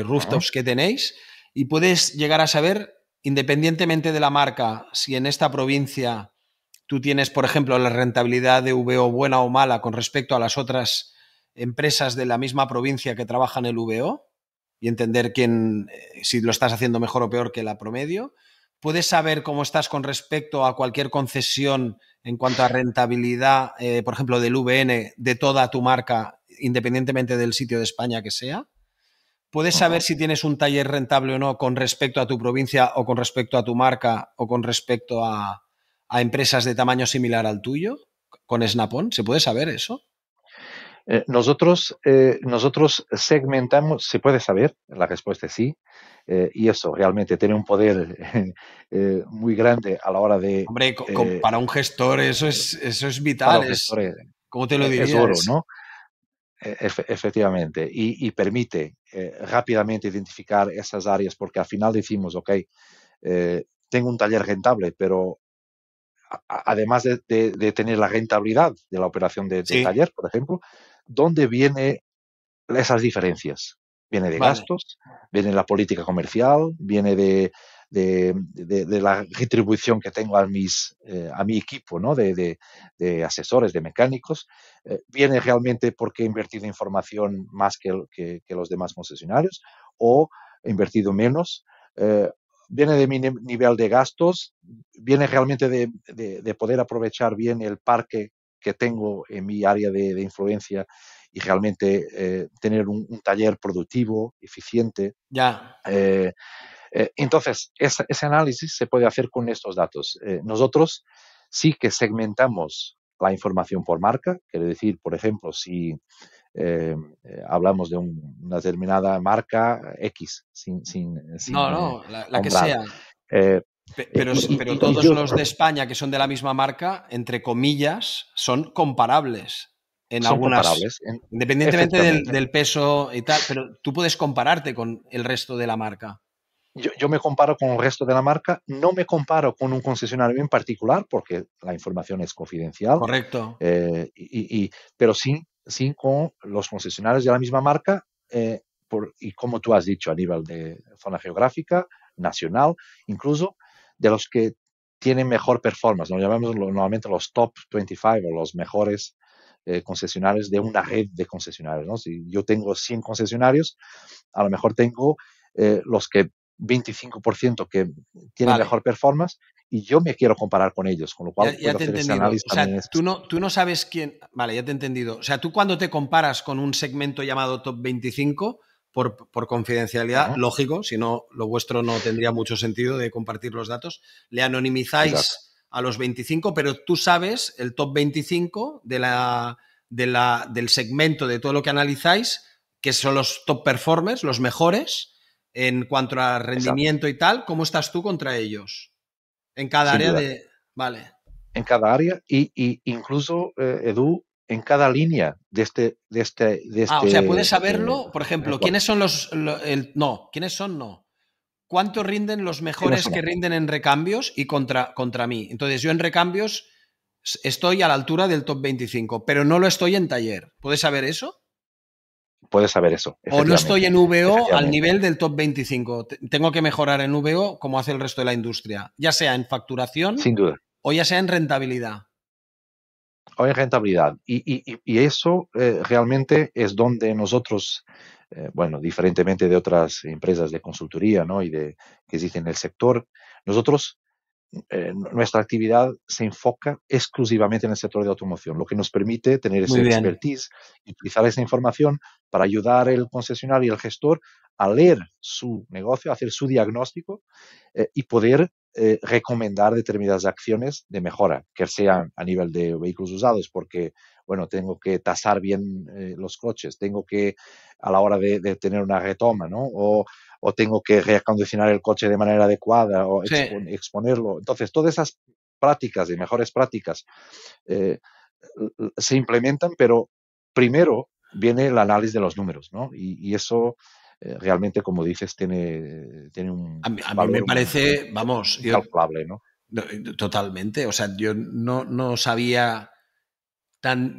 rooftops que tenéis, y puedes llegar a saber, independientemente de la marca, si en esta provincia tú tienes, por ejemplo, la rentabilidad de VO buena o mala con respecto a las otras empresas de la misma provincia que trabajan el VO, y entender si lo estás haciendo mejor o peor que la promedio. Puedes saber cómo estás con respecto a cualquier concesión en cuanto a rentabilidad, por ejemplo, del VN de toda tu marca, independientemente del sitio de España que sea. Puedes saber si tienes un taller rentable o no con respecto a tu provincia o con respecto a tu marca o con respecto a empresas de tamaño similar al tuyo con Snap-on. ¿Se puede saber eso? Nosotros segmentamos, se puede saber, la respuesta es sí, y eso realmente tiene un poder muy grande a la hora de... Hombre, para un gestor eso es Para vital, los gestores ¿cómo te lo es diría? oro, ¿no? Efectivamente, y permite rápidamente identificar esas áreas, porque al final decimos, ok, tengo un taller rentable, pero además de tener la rentabilidad de la operación de Sí, taller, por ejemplo, ¿dónde vienen esas diferencias? Viene de vale. gastos, viene de la política comercial, viene de la retribución que tengo a mi equipo, ¿no? de asesores, de mecánicos, viene realmente porque he invertido en formación más que los demás concesionarios o he invertido menos. Viene de mi nivel de gastos, viene realmente de poder aprovechar bien el parque que tengo en mi área de influencia y realmente tener un taller productivo, eficiente. Ya. Entonces, ese análisis se puede hacer con estos datos. Nosotros sí que segmentamos la información por marca, quiere decir, por ejemplo, si hablamos de una determinada marca X, sin No, la que nombrar. sea. Eh, Pero todos los de España que son de la misma marca, entre comillas, son comparables en son algunas, comparables, independientemente efectivamente. del peso y tal, pero tú puedes compararte con el resto de la marca. Yo me comparo con el resto de la marca, no me comparo con un concesionario en particular porque la información es confidencial, Correcto. pero sí con los concesionarios de la misma marca y como tú has dicho a nivel de zona geográfica, nacional, incluso de los que tienen mejor performance, nos llamamos normalmente los top 25 o los mejores concesionarios de una red de concesionarios, ¿no? Si yo tengo 100 concesionarios, a lo mejor tengo los que 25% que tienen Vale. mejor performance y yo me quiero comparar con ellos, con lo cual Ya puedo te he hacer ese entendido. análisis O también en sea, ese tú no sabes quién. Vale, ya te he entendido. O sea, tú cuando te comparas con un segmento llamado Top 25, por confidencialidad, uh-huh. lógico, si no, lo vuestro no tendría mucho sentido de compartir los datos, le Exacto. anonimizáis a los 25, pero tú sabes el top 25 del segmento de todo lo que analizáis, que son los top performers, los mejores, en cuanto a Exacto. rendimiento y tal. ¿Cómo estás tú contra ellos? En cada Sin área duda. de. Vale. En cada área y incluso, Edu, en cada línea O sea, puedes saberlo, por ejemplo, negocio. ¿quiénes son ¿quiénes son? No. ¿Cuánto rinden los ¿Quiénes mejores son? que rinden en recambios y contra mí? Entonces, yo en recambios estoy a la altura del top 25, pero no lo estoy en taller. ¿Puedes saber eso? Puedes saber eso, ¿O no estoy efectivamente. en VO al Efectivamente. nivel del top 25? Tengo que mejorar en VO como hace el resto de la industria, ya sea en facturación Sin duda. o ya sea en rentabilidad. O en rentabilidad. Y eso realmente es donde nosotros, bueno, diferentemente de otras empresas de consultoría, ¿no? Que existen en el sector, nosotros, nuestra actividad se enfoca exclusivamente en el sector de automoción, lo que nos permite tener Muy ese bien. expertise y utilizar esa información para ayudar al concesionario y al gestor a leer su negocio, a hacer su diagnóstico y poder recomendar determinadas acciones de mejora, que sean a nivel de vehículos usados, porque, bueno, tengo que tasar bien los coches, tengo que, a la hora de tener una retoma, ¿no? O tengo que reacondicionar el coche de manera adecuada o Sí. exponerlo. Entonces, todas esas prácticas y mejores prácticas se implementan, pero primero viene el análisis de los números, ¿no? Y eso realmente, como dices, tiene un A mí me valor parece, vamos, incalculable, ¿no? Totalmente. O sea, yo no sabía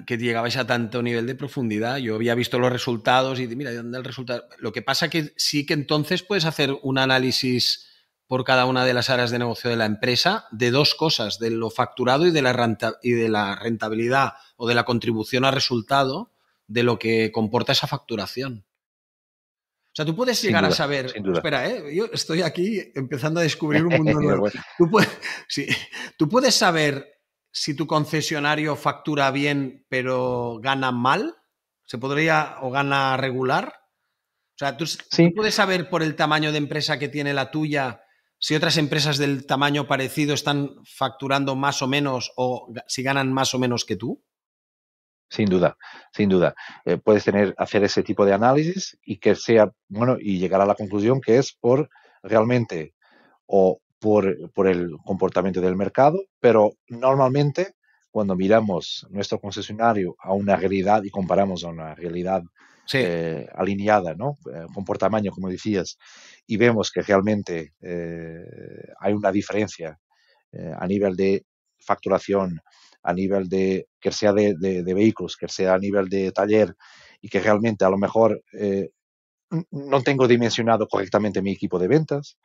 que llegabais a tanto nivel de profundidad. Yo había visto los resultados y mira, ¿dónde el resultado? Lo que pasa que sí que entonces puedes hacer un análisis por cada una de las áreas de negocio de la empresa de dos cosas, de lo facturado y de la rentabilidad o de la contribución al resultado de lo que comporta esa facturación. O sea, tú puedes llegar a saber... Sin duda. Espera, yo estoy aquí empezando a descubrir un mundo nuevo. Tú puedes saber si tu concesionario factura bien pero gana mal. ¿Se podría o gana regular? O sea, tú puedes saber por el tamaño de empresa que tiene la tuya si otras empresas del tamaño parecido están facturando más o menos o si ganan más o menos que tú. Sin duda, sin duda. Puedes hacer ese tipo de análisis y que sea, bueno, y llegar a la conclusión que es por realmente o por el comportamiento del mercado, pero normalmente cuando miramos nuestro concesionario a una realidad y comparamos a una realidad alineada, ¿no? Con tamaño, como decías, y vemos que realmente hay una diferencia a nivel de facturación, a nivel de, que sea de vehículos, que sea a nivel de taller y que realmente a lo mejor no tengo dimensionado correctamente mi equipo de ventas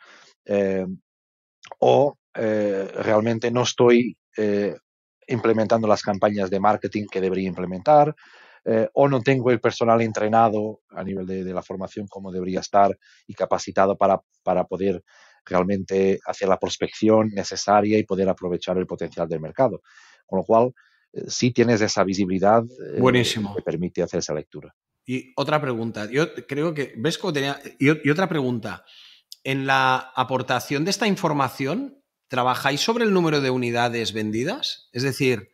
o realmente no estoy implementando las campañas de marketing que debería implementar o no tengo el personal entrenado a nivel de la formación como debería estar y capacitado para poder realmente hacer la prospección necesaria y poder aprovechar el potencial del mercado. Con lo cual, sí tienes esa visibilidad Buenísimo. que permite hacer esa lectura. Y otra pregunta. Yo creo que... ¿Ves cómo tenía...? Y otra pregunta. En la aportación de esta información, ¿trabajáis sobre el número de unidades vendidas? Es decir,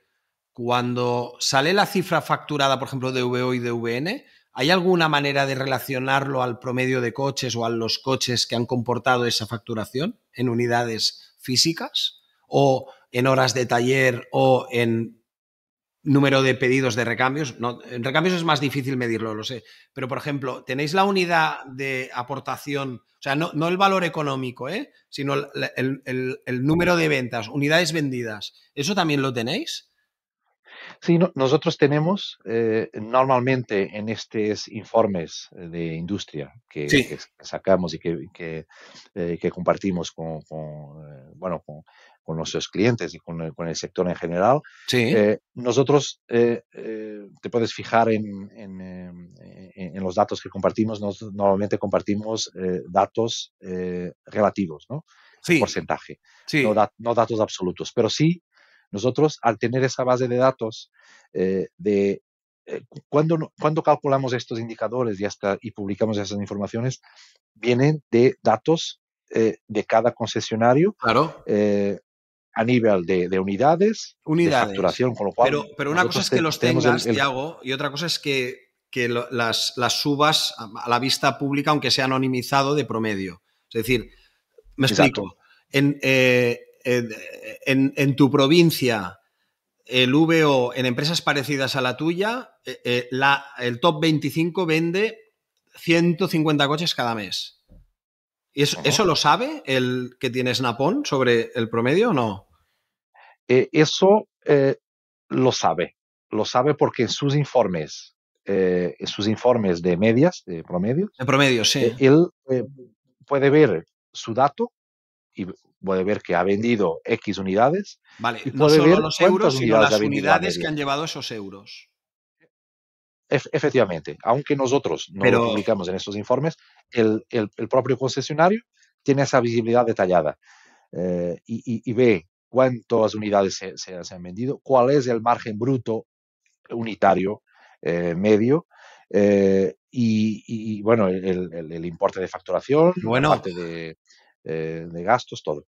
cuando sale la cifra facturada, por ejemplo, de VO y de VN, ¿hay alguna manera de relacionarlo al promedio de coches o a los coches que han comportado esa facturación en unidades físicas? ¿O en horas de taller o en número de pedidos de recambios? No, en recambios es más difícil medirlo, lo sé. Pero, por ejemplo, ¿tenéis la unidad de aportación? O sea, no el valor económico, sino el número de ventas, unidades vendidas. ¿Eso también lo tenéis? Sí, nosotros tenemos normalmente en estos informes de industria que sacamos y que compartimos con nuestros clientes y con el sector en general, nosotros te puedes fijar en los datos que compartimos. Normalmente compartimos datos relativos, ¿no? Sí. Porcentaje, sí. no datos absolutos, pero sí. Nosotros, al tener esa base de datos, cuando calculamos estos indicadores y publicamos esas informaciones, vienen de datos de cada concesionario claro. A nivel de unidades, de facturación, con lo cual... Pero una cosa es que los tengas, Thiago, y otra cosa es que las subas a la vista pública, aunque sea anonimizado, de promedio. Es decir, me explico. En tu provincia, el VO en empresas parecidas a la tuya, el top 25 vende 150 coches cada mes. ¿Y eso lo sabe el que tiene Snap-on sobre el promedio o no? Eso lo sabe porque en sus informes de medias, de promedios, sí. Él puede ver su dato y puede ver que ha vendido X unidades. Vale, y no puede solo ver los euros, sino las unidades que que han llevado esos euros. Efectivamente, aunque nosotros no lo publicamos en estos informes, el propio concesionario tiene esa visibilidad detallada y ve cuántas unidades se han vendido, cuál es el margen bruto unitario medio y bueno, el importe de facturación, la parte de gastos, todo.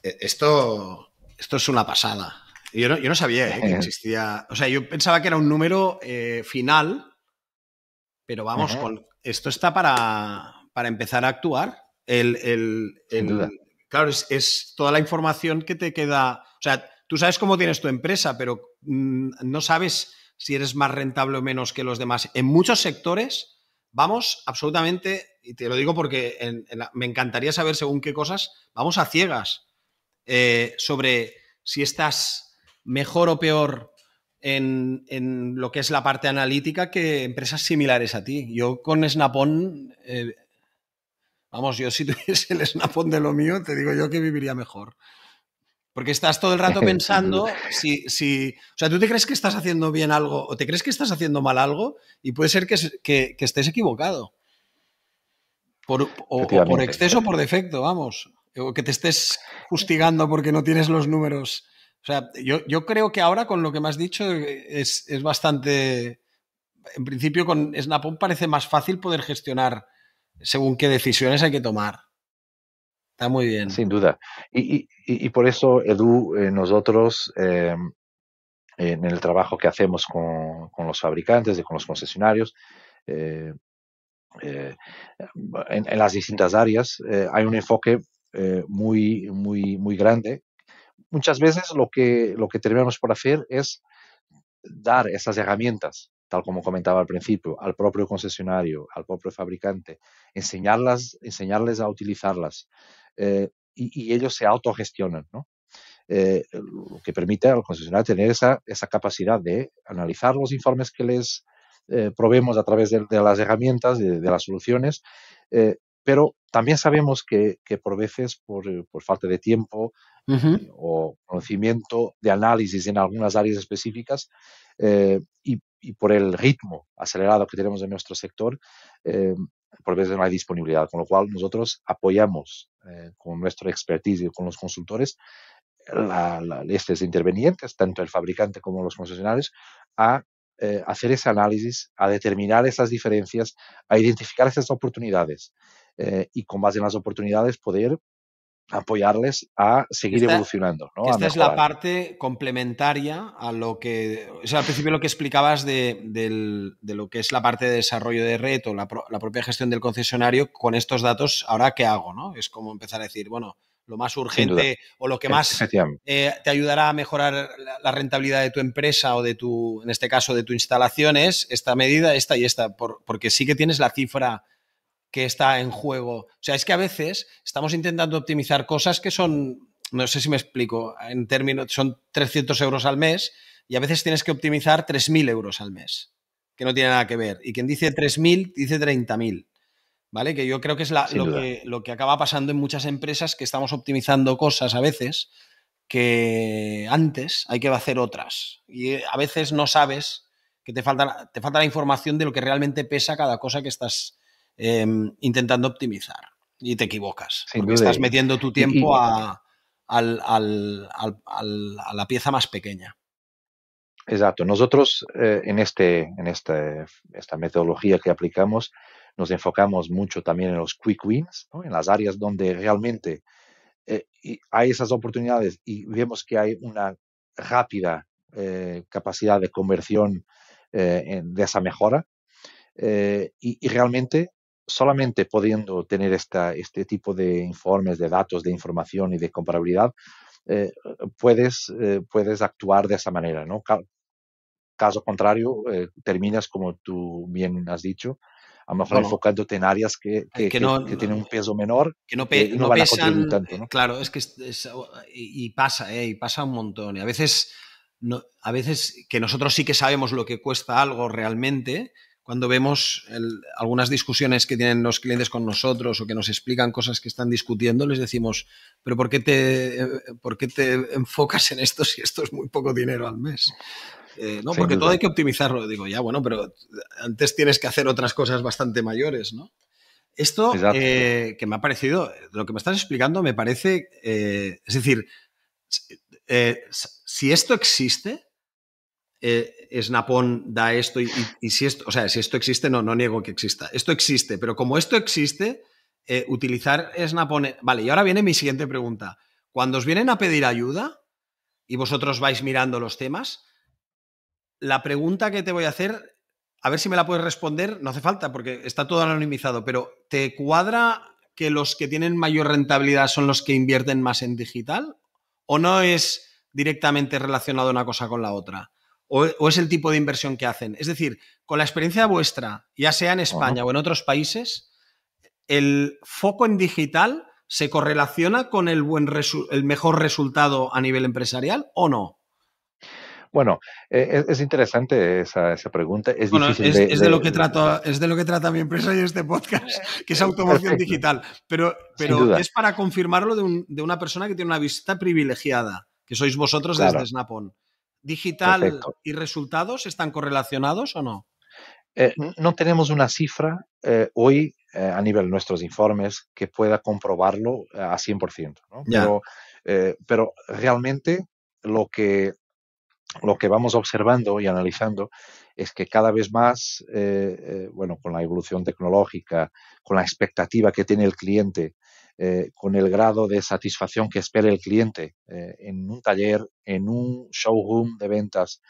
Esto es una pasada. Yo no sabía que existía. O sea, yo pensaba que era un número final, pero vamos, esto está para empezar a actuar. Sin duda. Claro, es toda la información que te queda. O sea, tú sabes cómo tienes tu empresa, pero no sabes si eres más rentable o menos que los demás. En muchos sectores vamos absolutamente, y te lo digo porque me encantaría saber según qué cosas, vamos a ciegas. sobre si estás mejor o peor en lo que es la parte analítica que empresas similares a ti. Yo con Snap-on, vamos, yo si tuviese el Snap-on de lo mío, te digo yo que viviría mejor. Porque estás todo el rato pensando o sea, tú te crees que estás haciendo bien algo o te crees que estás haciendo mal algo y puede ser que estés equivocado. O por exceso o por defecto, vamos. O que te estés fustigando porque no tienes los números. O sea, yo creo que ahora con lo que me has dicho es bastante... En principio con Snap-on parece más fácil poder gestionar según qué decisiones hay que tomar. Está muy bien. Sin duda. Y por eso, Edu, nosotros en el trabajo que hacemos con los fabricantes y con los concesionarios, en las distintas áreas, hay un enfoque muy grande. Muchas veces lo que terminamos por hacer es dar esas herramientas, tal como comentaba al principio, al propio concesionario, al propio fabricante, enseñarles a utilizarlas, y ellos se autogestionan, ¿no? Lo que permite al concesionario tener esa capacidad de analizar los informes que les proveemos a través de las herramientas, de las soluciones, pero también sabemos que por veces, por falta de tiempo o conocimiento de análisis en algunas áreas específicas, y por el ritmo acelerado que tenemos en nuestro sector, por veces no hay disponibilidad, con lo cual nosotros apoyamos con nuestra expertise y con los consultores estos intervenientes, tanto el fabricante como los concesionarios, a hacer ese análisis, a determinar esas diferencias, a identificar esas oportunidades, y con base en las oportunidades poder apoyarles a seguir evolucionando, ¿no? Esta es la parte complementaria a lo que... O sea, al principio lo que explicabas de lo que es la parte de desarrollo de red o la propia gestión del concesionario, con estos datos, ¿ahora qué hago, no? Es como empezar a decir, bueno, lo más urgente o lo que más te ayudará a mejorar la rentabilidad de tu empresa o de tu, en este caso, de tu instalación es esta medida, esta y esta, porque sí que tienes la cifra que está en juego. O sea, es que a veces estamos intentando optimizar cosas que son, no sé si me explico, en términos, son 300 euros al mes y a veces tienes que optimizar 3.000 euros al mes, que no tiene nada que ver. Y quien dice 3.000, dice 30.000. ¿Vale? Que yo creo que es lo que acaba pasando en muchas empresas, que estamos optimizando cosas a veces que antes hay que hacer otras. Y a veces no sabes que te falta la información de lo que realmente pesa cada cosa que estás intentando optimizar. Y te equivocas. Porque estás metiendo tu tiempo a la pieza más pequeña. Exacto. Nosotros en esta metodología que aplicamos nos enfocamos mucho también en los quick wins, ¿no? En las áreas donde realmente hay esas oportunidades y vemos que hay una rápida capacidad de conversión de esa mejora, y realmente solamente pudiendo tener este tipo de informes, de datos, de información y de comparabilidad, puedes actuar de esa manera, ¿no? Caso contrario, terminas, como tú bien has dicho, a lo mejor enfocándote en áreas que tienen un peso menor, que no van pesan, a contribuir tanto, ¿no? Claro, es que y pasa un montón. Y a veces que nosotros sí que sabemos lo que cuesta algo realmente, cuando vemos algunas discusiones que tienen los clientes con nosotros o que nos explican cosas que están discutiendo, les decimos, pero ¿por qué te enfocas en esto si esto es muy poco dinero al mes? No, porque todo hay que optimizarlo. Digo, ya, bueno, pero antes tienes que hacer otras cosas bastante mayores, ¿no? Esto que me ha parecido, lo que me estás explicando me parece, es decir, si esto existe, Snap-on da esto y si esto, o sea, si esto existe, no niego que exista. Esto existe, pero como esto existe, utilizar Snap-on... Vale, y ahora viene mi siguiente pregunta. Cuando os vienen a pedir ayuda y vosotros vais mirando los temas, la pregunta que te voy a hacer, a ver si me la puedes responder, no hace falta porque está todo anonimizado, pero ¿te cuadra que los que tienen mayor rentabilidad son los que invierten más en digital? ¿O no es directamente relacionado una cosa con la otra? ¿O es el tipo de inversión que hacen? Es decir, con la experiencia vuestra, ya sea en España o en otros países, ¿el foco en digital ¿se correlaciona con el mejor resultado a nivel empresarial o no? Bueno, es interesante esa pregunta. Es Bueno, difícil es de lo que trata mi empresa y este podcast, que es automoción Perfecto, digital. Pero sin duda, es para confirmarlo de una persona que tiene una vista privilegiada, que sois vosotros desde claro, Snap-on. ¿Digital perfecto. y resultados están correlacionados o no? No tenemos una cifra hoy a nivel de nuestros informes que pueda comprobarlo a 100%, ¿no? Ya. Pero realmente lo que, lo que vamos observando y analizando es que cada vez más, bueno, con la evolución tecnológica, con la expectativa que tiene el cliente, con el grado de satisfacción que espera el cliente en un taller, en un showroom de ventas,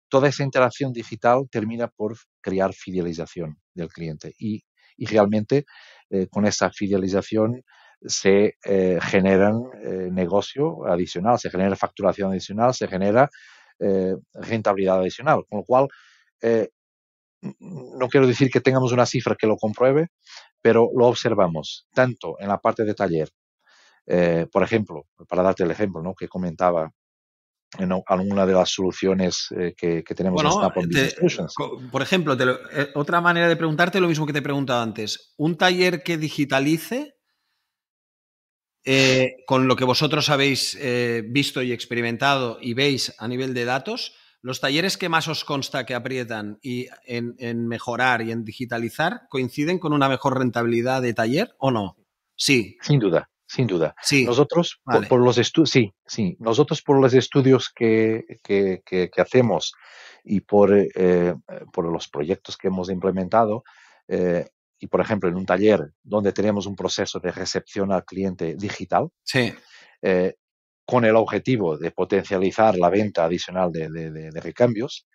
toda esa interacción digital termina por crear fidelización del cliente y realmente con esa fidelización se generan negocio adicional, se genera facturación adicional, se genera rentabilidad adicional. Con lo cual, eh, no quiero decir que tengamos una cifra que lo compruebe, pero lo observamos tanto en la parte de taller, por ejemplo, para darte el ejemplo, ¿no?, que comentaba en alguna de las soluciones que tenemos en Bueno, Snap-on Business Solutions. por ejemplo, otra manera de preguntarte lo mismo que te he preguntado antes. ¿Un taller que digitalice con lo que vosotros habéis visto y experimentado y veis a nivel de datos, los talleres que más os consta que aprietan y en mejorar y en digitalizar coinciden con una mejor rentabilidad de taller o no? Sí, Sin duda, sin duda. sí, Nosotros, vale. por los estudios, sí, sí, nosotros por los estudios que hacemos y por los proyectos que hemos implementado, y por ejemplo, en un taller donde tenemos un proceso de recepción al cliente digital, Sí. eh, con el objetivo de potencializar la venta adicional de recambios,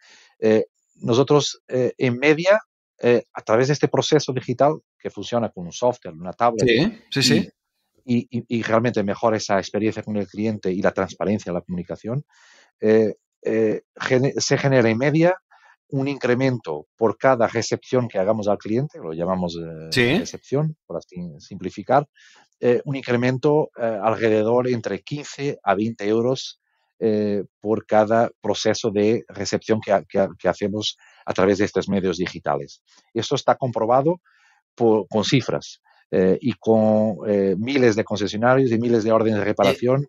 nosotros en media, a través de este proceso digital que funciona con un software, una tablet, Sí, sí, y, sí. y realmente mejora esa experiencia con el cliente y la transparencia en la comunicación, se genera en media un incremento por cada recepción que hagamos al cliente, lo llamamos Sí. recepción, por así simplificar, un incremento alrededor entre 15 a 20 euros por cada proceso de recepción que hacemos a través de estos medios digitales. Esto está comprobado con cifras y con miles de concesionarios y miles de órdenes de reparación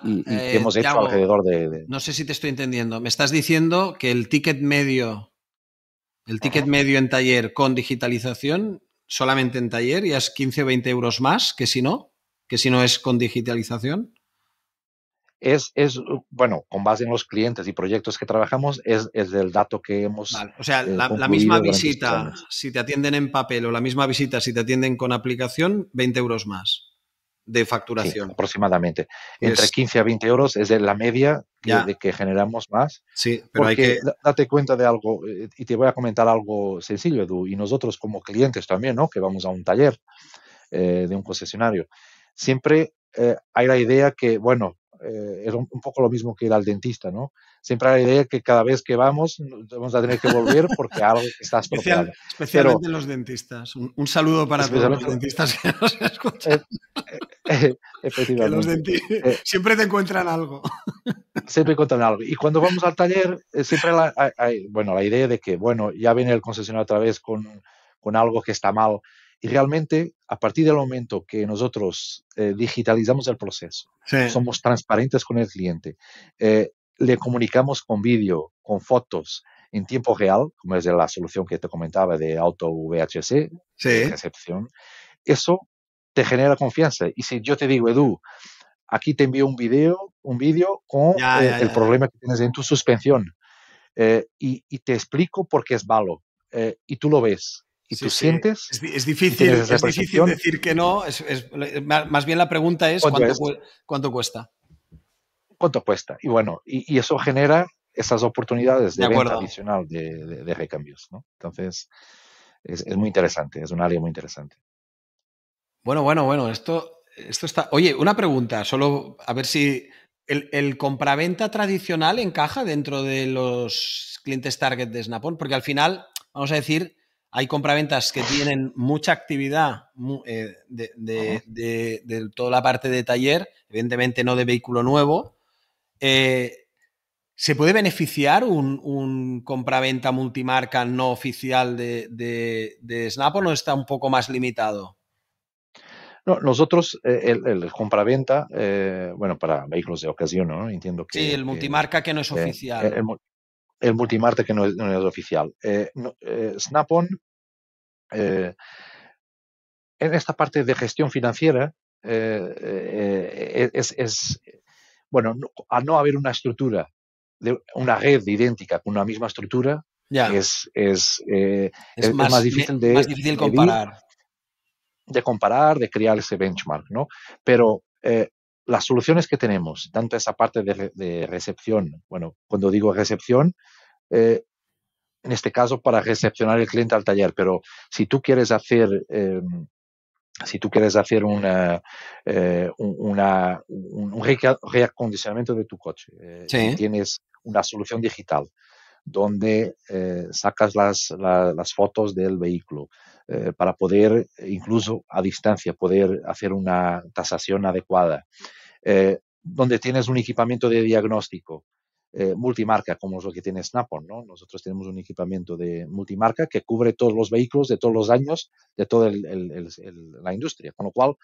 y que hemos hecho Tiago, alrededor de... no sé si te estoy entendiendo. Me estás diciendo que el ticket medio Ujú. en taller con digitalización, solamente en taller, ya es 15 o 20 euros más que si no es con digitalización. Bueno, con base en los clientes y proyectos que trabajamos, es el dato que hemos Vale. O sea, la misma concluido durante estos visita, años. si te atienden en papel o la misma visita si te atienden con aplicación, 20 euros más de Sí, facturación. aproximadamente. Entre Pues 15 a 20 euros es la media ya, de que generamos más. sí, pero hay Porque que... date cuenta de algo, y te voy a comentar algo sencillo, Edu, y nosotros como clientes también, ¿no?, que vamos a un taller de un concesionario, siempre hay la idea que, bueno, es un poco lo mismo que ir al dentista, ¿no? Siempre hay la idea que cada vez que vamos vamos a tener que volver porque algo está estropeado. Pero especialmente los dentistas. Un saludo para todos los especialmente, dentistas que nos eh, escuchan. Que los efectivamente, dentistas eh, siempre te encuentran algo. siempre encuentran algo. Y cuando vamos al taller, siempre bueno, la idea de que, bueno, ya viene el concesionario otra vez con algo que está mal. Y realmente, a partir del momento que nosotros digitalizamos el proceso, Sí, somos transparentes con el cliente, le comunicamos con vídeo, con fotos en tiempo real, como es la solución que te comentaba de auto VHC, de sí. recepción, eso te genera confianza. Y si yo te digo, Edu, aquí te envío un vídeo con Ya, ya, el ya, ya. problema que tienes en tu suspensión y te explico por qué es malo. Y tú lo ves y Sí, tú sí. sientes y tienes esa Es difícil percepción. decir que no. Más bien la pregunta es ¿Cuánto es? cuánto cuesta. ¿Cuánto cuesta? Y bueno, y eso genera esas oportunidades De de venta acuerdo. adicional de recambios, ¿no? Entonces, es muy interesante, es un área muy interesante. Bueno. Esto está. Oye, una pregunta, solo a ver si el compraventa tradicional encaja dentro de los clientes target de Snap-on, porque al final, vamos a decir, hay compraventas que tienen mucha actividad de toda la parte de taller, evidentemente no de vehículo nuevo. ¿Se puede beneficiar un compraventa multimarca no oficial de Snap o no está un poco más limitado? No, nosotros, el compraventa, bueno, para vehículos de ocasión, ¿no? Entiendo Sí, el multimarca que no es oficial. El multimarca que no es oficial. Snap-on, en esta parte de gestión financiera, bueno, al no haber una estructura, una red idéntica con una misma estructura, Ya. es más más difícil más difícil de medir, comparar. de comparar, de crear ese benchmark, ¿no? Pero las soluciones que tenemos, tanto esa parte de recepción, bueno, cuando digo recepción, en este caso para recepcionar el cliente al taller, pero si tú quieres hacer un reacondicionamiento de tu coche y Sí. tienes una solución digital donde sacas las fotos del vehículo para poder, incluso a distancia, poder hacer una tasación adecuada, donde tienes un equipamiento de diagnóstico multimarca, como es lo que tiene Snap-on, ¿no? Nosotros tenemos un equipamiento de multimarca que cubre todos los vehículos de todos los años de toda la industria, con lo cual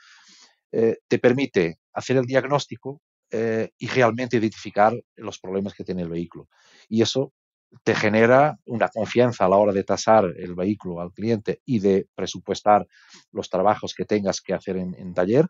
te permite hacer el diagnóstico y realmente identificar los problemas que tiene el vehículo. Y eso te genera una confianza a la hora de tasar el vehículo al cliente y de presupuestar los trabajos que tengas que hacer en taller,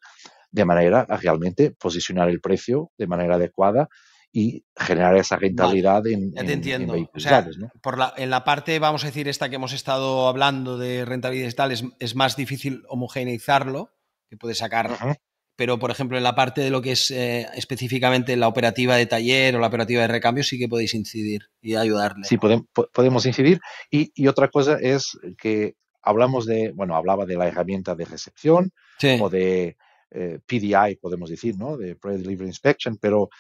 de manera a realmente posicionar el precio de manera adecuada y generar esa rentabilidad Vale, ya te en entiendo. O vehículos sea, usados, ¿no? en la parte, vamos a decir, esta que hemos estado hablando de rentabilidad y tal, es más difícil homogeneizarlo, que puede sacar. Uh-huh. Pero, por ejemplo, en la parte de lo que es específicamente la operativa de taller o la operativa de recambio, sí que podéis incidir y ayudarle. Sí, podemos incidir. Y otra cosa es que hablaba de la herramienta de recepción Sí. o de PDI, podemos decir, ¿no? De Pre-Delivery Inspection, pero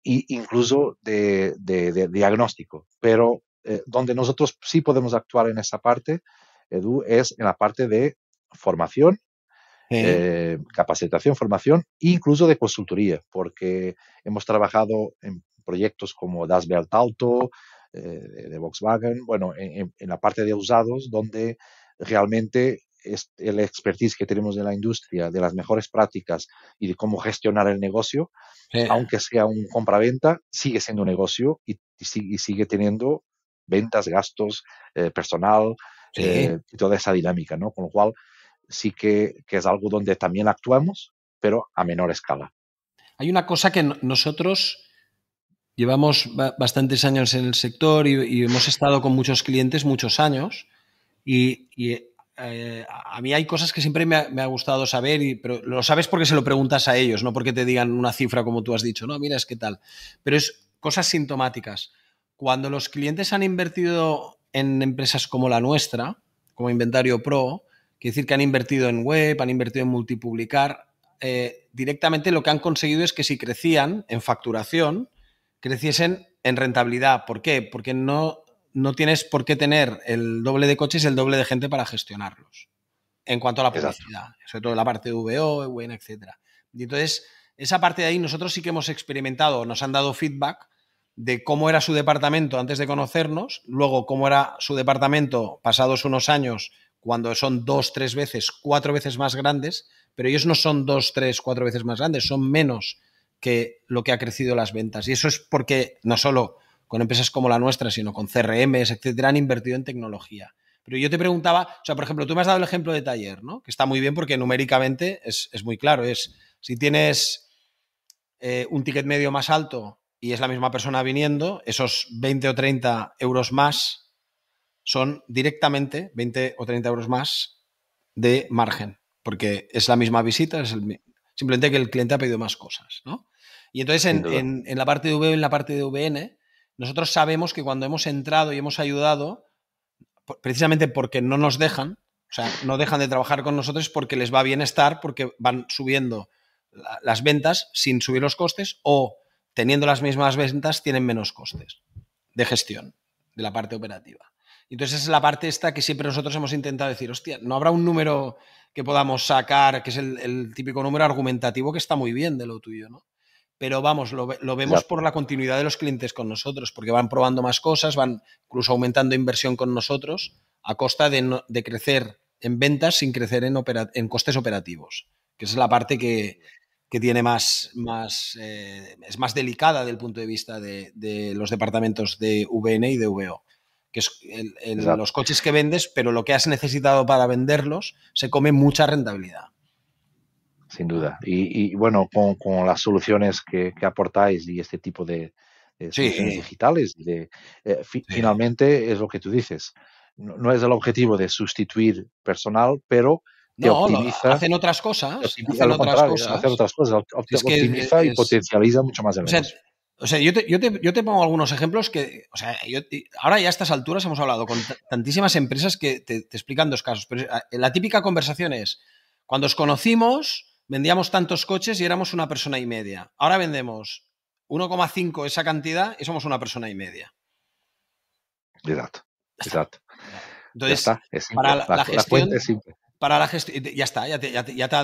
incluso de diagnóstico. Pero donde nosotros sí podemos actuar en esa parte, Edu, es en la parte de formación, capacitación, formación e incluso de consultoría, porque hemos trabajado en proyectos como Das Werk Auto, de Volkswagen, bueno, en la parte de usados, donde realmente el expertise que tenemos de la industria, de las mejores prácticas y de cómo gestionar el negocio, Sí. aunque sea un compraventa, sigue siendo un negocio y sigue teniendo ventas, gastos, personal, Sí. y toda esa dinámica, ¿no? Con lo cual, sí que es algo donde también actuamos, pero a menor escala. Hay una cosa que nosotros llevamos bastantes años en el sector y hemos estado con muchos clientes muchos años y a mí hay cosas que siempre me ha gustado saber, pero lo sabes porque se lo preguntas a ellos, no porque te digan una cifra como tú has dicho, no, mira, es que tal. Pero es cosas sintomáticas. Cuando los clientes han invertido en empresas como la nuestra, como Inventario Pro, quiere decir que han invertido en web, han invertido en multipublicar, directamente lo que han conseguido es que si crecían en facturación, creciesen en rentabilidad. ¿Por qué? Porque no tienes por qué tener el doble de coches y el doble de gente para gestionarlos. En cuanto a la publicidad, exacto, sobre todo la parte de VO, EWN, etc. Y entonces, esa parte de ahí nosotros sí que hemos experimentado, nos han dado feedback de cómo era su departamento antes de conocernos, luego cómo era su departamento pasados unos años, cuando son 2, 3 veces, 4 veces más grandes, pero ellos no son 2, 3, 4 veces más grandes, son menos que lo que ha crecido las ventas. Y eso es porque no solo con empresas como la nuestra, sino con CRMs, etcétera, han invertido en tecnología. Pero yo te preguntaba, o sea, por ejemplo, tú me has dado el ejemplo de taller, ¿no? Que está muy bien porque numéricamente es muy claro. Es si tienes un ticket medio más alto y es la misma persona viniendo, esos 20 o 30 euros más son directamente 20 o 30 euros más de margen, porque es la misma visita, simplemente que el cliente ha pedido más cosas, ¿no? Y entonces en la parte de VO y en la parte de VN, nosotros sabemos que cuando hemos entrado y hemos ayudado, precisamente porque no nos dejan, o sea, no dejan de trabajar con nosotros porque les va bien estar, porque van subiendo las ventas sin subir los costes o teniendo las mismas ventas tienen menos costes de gestión de la parte operativa. Entonces esa es la parte esta que siempre nosotros hemos intentado decir, hostia, no habrá un número que podamos sacar, que es el típico número argumentativo que está muy bien de lo tuyo, ¿no? Pero vamos, lo vemos Exacto, por la continuidad de los clientes con nosotros, porque van probando más cosas, van incluso aumentando inversión con nosotros a costa de crecer en ventas sin crecer en costes operativos, que esa es la parte que tiene es más delicada del punto de vista de los departamentos de VN y de VO, que es los exacto. coches que vendes, pero lo que has necesitado para venderlos se come mucha rentabilidad. Sin duda. Y bueno, con las soluciones que aportáis y este tipo de soluciones Sí, digitales, sí. finalmente es lo que tú dices. No es el objetivo de sustituir personal, pero te No, optimiza, hacen a lo otras contrario, hacer cosas. otras cosas, Si es que optimiza y potencializa mucho más el o sea, negocio. yo te pongo algunos ejemplos que, o sea, ahora ya a estas alturas hemos hablado con tantísimas empresas que te explican dos casos, pero la típica conversación es, cuando os conocimos, vendíamos tantos coches y éramos una persona y media. Ahora vendemos 1,5 esa cantidad y somos una persona y media. Exacto, Ya está. exacto. Ya Entonces, está, es para simple. La cuenta gestión, es simple. ya está, ya te ha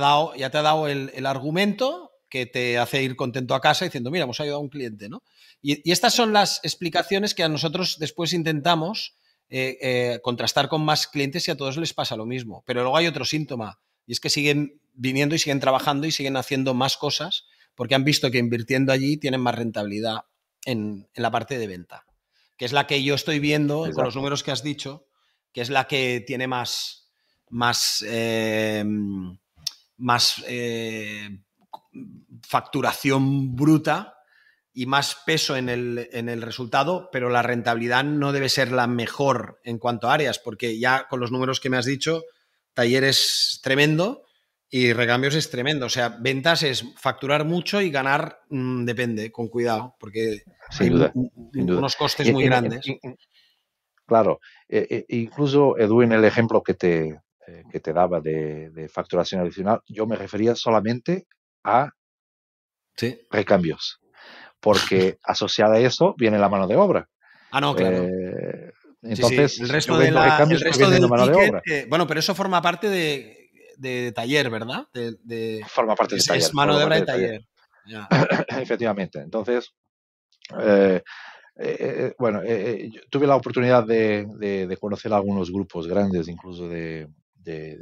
dado el argumento que te hace ir contento a casa diciendo, mira, hemos ayudado a un cliente, ¿no? Y estas son las explicaciones que a nosotros después intentamos contrastar con más clientes y a todos les pasa lo mismo. Pero luego hay otro síntoma, y es que siguen viniendo y siguen trabajando y siguen haciendo más cosas porque han visto que invirtiendo allí tienen más rentabilidad en la parte de venta, que es la que yo estoy viendo con los Exacto. números que has dicho, que es la que tiene más, más facturación bruta y más peso en el resultado, pero la rentabilidad no debe ser la mejor en cuanto a áreas, porque ya con los números que me has dicho, taller es tremendo y recambios es tremendo. O sea, ventas es facturar mucho y ganar depende, con cuidado, porque Sin hay duda, sin duda. unos costes Y muy grandes. claro, incluso Edu, en el ejemplo que te daba de facturación adicional, yo me refería solamente a Sí. recambios, porque asociada a eso viene la mano de obra. Ah, no, claro. Eh, Sí, sí. entonces, si yo vendo El recambios, estoy resto vendiendo del mano de ticket, obra. bueno, pero eso forma parte de taller, ¿verdad? Forma parte del taller, Es mano forma de obra parte de del taller. taller. Ya. Efectivamente. Entonces, eh, bueno, yo tuve la oportunidad de conocer algunos grupos grandes, incluso de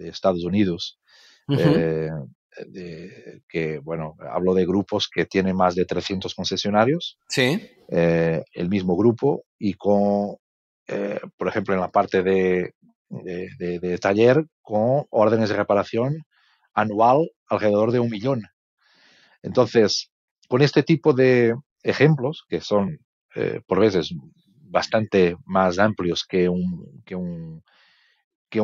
Estados Unidos, Ujú. eh, que, bueno, hablo de grupos que tienen más de 300 concesionarios, Sí, el mismo grupo, y por ejemplo, en la parte de taller, con órdenes de reparación anual alrededor de 1 millón. Entonces, con este tipo de ejemplos, que son por veces bastante más amplios que un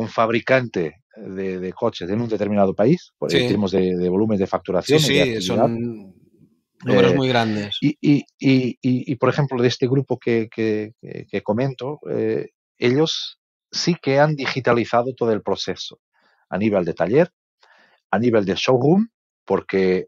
fabricante de coches en un determinado país, en sí, términos de volumen de sí, facturación y de sí, actividad. son números Eh, muy grandes. por ejemplo, de este grupo que comento, ellos sí que han digitalizado todo el proceso a nivel de taller, a nivel de showroom, porque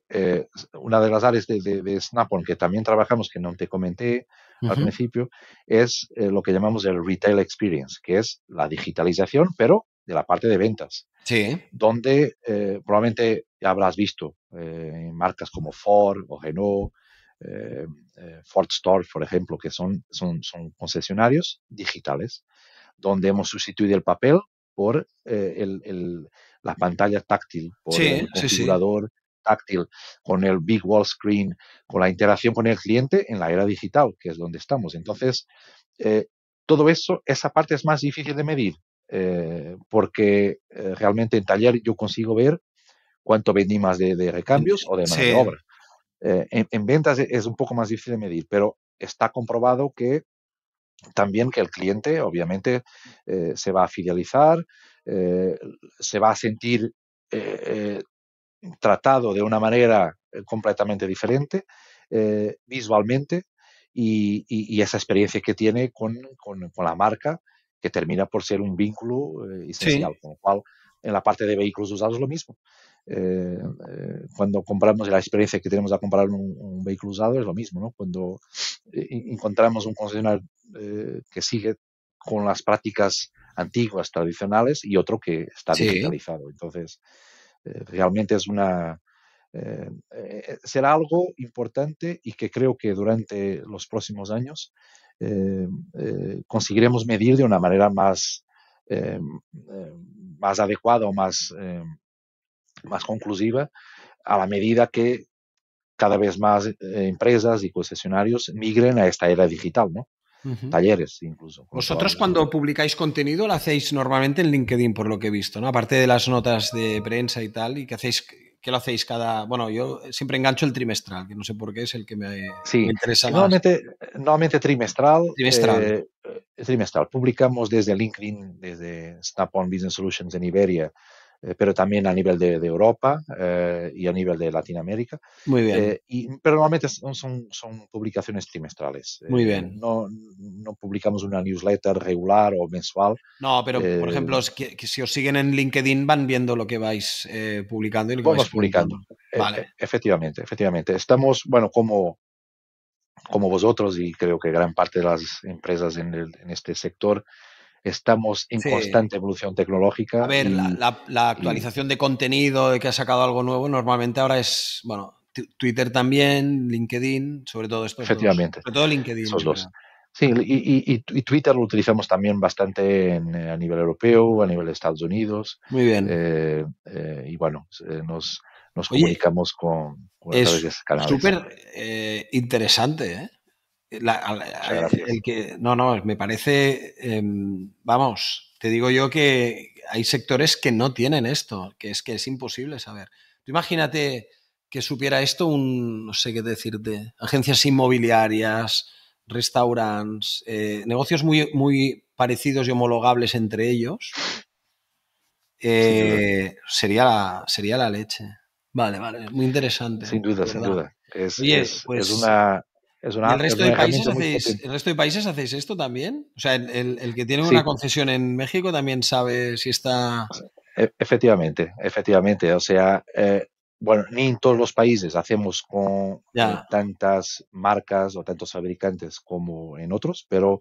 una de las áreas de Snap-on que también trabajamos, que no te comenté al Ujú. principio, es lo que llamamos el retail experience, que es la digitalización, pero de la parte de ventas, Sí, donde probablemente ya habrás visto en marcas como Ford o Renault, eh, Ford Store, por ejemplo, que son concesionarios digitales, donde hemos sustituido el papel por la pantalla táctil, por sí, el sí, sí. configurador táctil, con el big wall screen, con la interacción con el cliente en la era digital, que es donde estamos. Entonces, eh, todo eso, esa parte es más difícil de medir, porque realmente en taller yo consigo ver cuánto vendí más de recambios o de mano de Sí, obra. En ventas es un poco más difícil de medir, pero está comprobado que también que el cliente obviamente se va a fidelizar, eh, se va a sentir eh, tratado de una manera completamente diferente visualmente y esa experiencia que tiene con la marca que termina por ser un vínculo esencial, sí. con lo cual en la parte de vehículos usados es lo mismo. Cuando compramos la experiencia que tenemos a comprar un vehículo usado es lo mismo, ¿no? Cuando encontramos un concesionario que sigue con las prácticas antiguas, tradicionales, y otro que está Sí. digitalizado. Entonces, realmente será algo importante y que creo que durante los próximos años conseguiremos medir de una manera más adecuada o más conclusiva, a la medida que cada vez más empresas y concesionarios migren a esta era digital, ¿no? Ujú. Talleres incluso. Vosotros cuando publicáis contenido lo hacéis normalmente en LinkedIn, por lo que he visto, ¿no? Aparte de las notas de prensa y tal, y que lo hacéis bueno, yo siempre engancho el trimestral, que no sé por qué es el que me Sí, interesa más. normalmente trimestral. Trimestral. Trimestral. Publicamos desde LinkedIn, desde Snap-on Business Solutions en Iberia, pero también a nivel de Europa y a nivel de Latinoamérica. Muy bien. Pero normalmente son publicaciones trimestrales. Muy bien. No publicamos una newsletter regular o mensual. No, pero por ejemplo, que si os siguen en LinkedIn van viendo lo que vais publicando y lo que vais Vamos comentando. publicando. Vale. Efectivamente. Estamos, bueno, como vosotros, y creo que gran parte de las empresas en este sector, estamos en Sí. constante evolución tecnológica. A ver, la actualización de contenido, de que ha sacado algo nuevo, normalmente ahora es, bueno, Twitter también, LinkedIn, sobre todo estos dos. Efectivamente, Sobre todo LinkedIn, esos yo dos. creo. Sí, y Twitter lo utilizamos también bastante a nivel europeo, a nivel de Estados Unidos. Muy bien. Y bueno, nos Oye, comunicamos a través de es esos canales. súper interesante, ¿eh? Muchas gracias. No, me parece, vamos, te digo yo que hay sectores que no tienen esto, que es imposible saber. Tú imagínate que supiera esto no sé qué decirte, agencias inmobiliarias, restaurantes, negocios muy, muy parecidos y homologables entre ellos, Sin duda. sería la leche. Vale, muy interesante, Sin duda, de sin verdad. duda. Oye, pues ¿y Es una herramienta muy el potente. resto de países hacéis esto también? O sea, el que tiene una Sí, concesión en México también sabe si está... efectivamente. O sea, bueno, ni en todos los países hacemos con Ya. tantas marcas o tantos fabricantes como en otros, pero,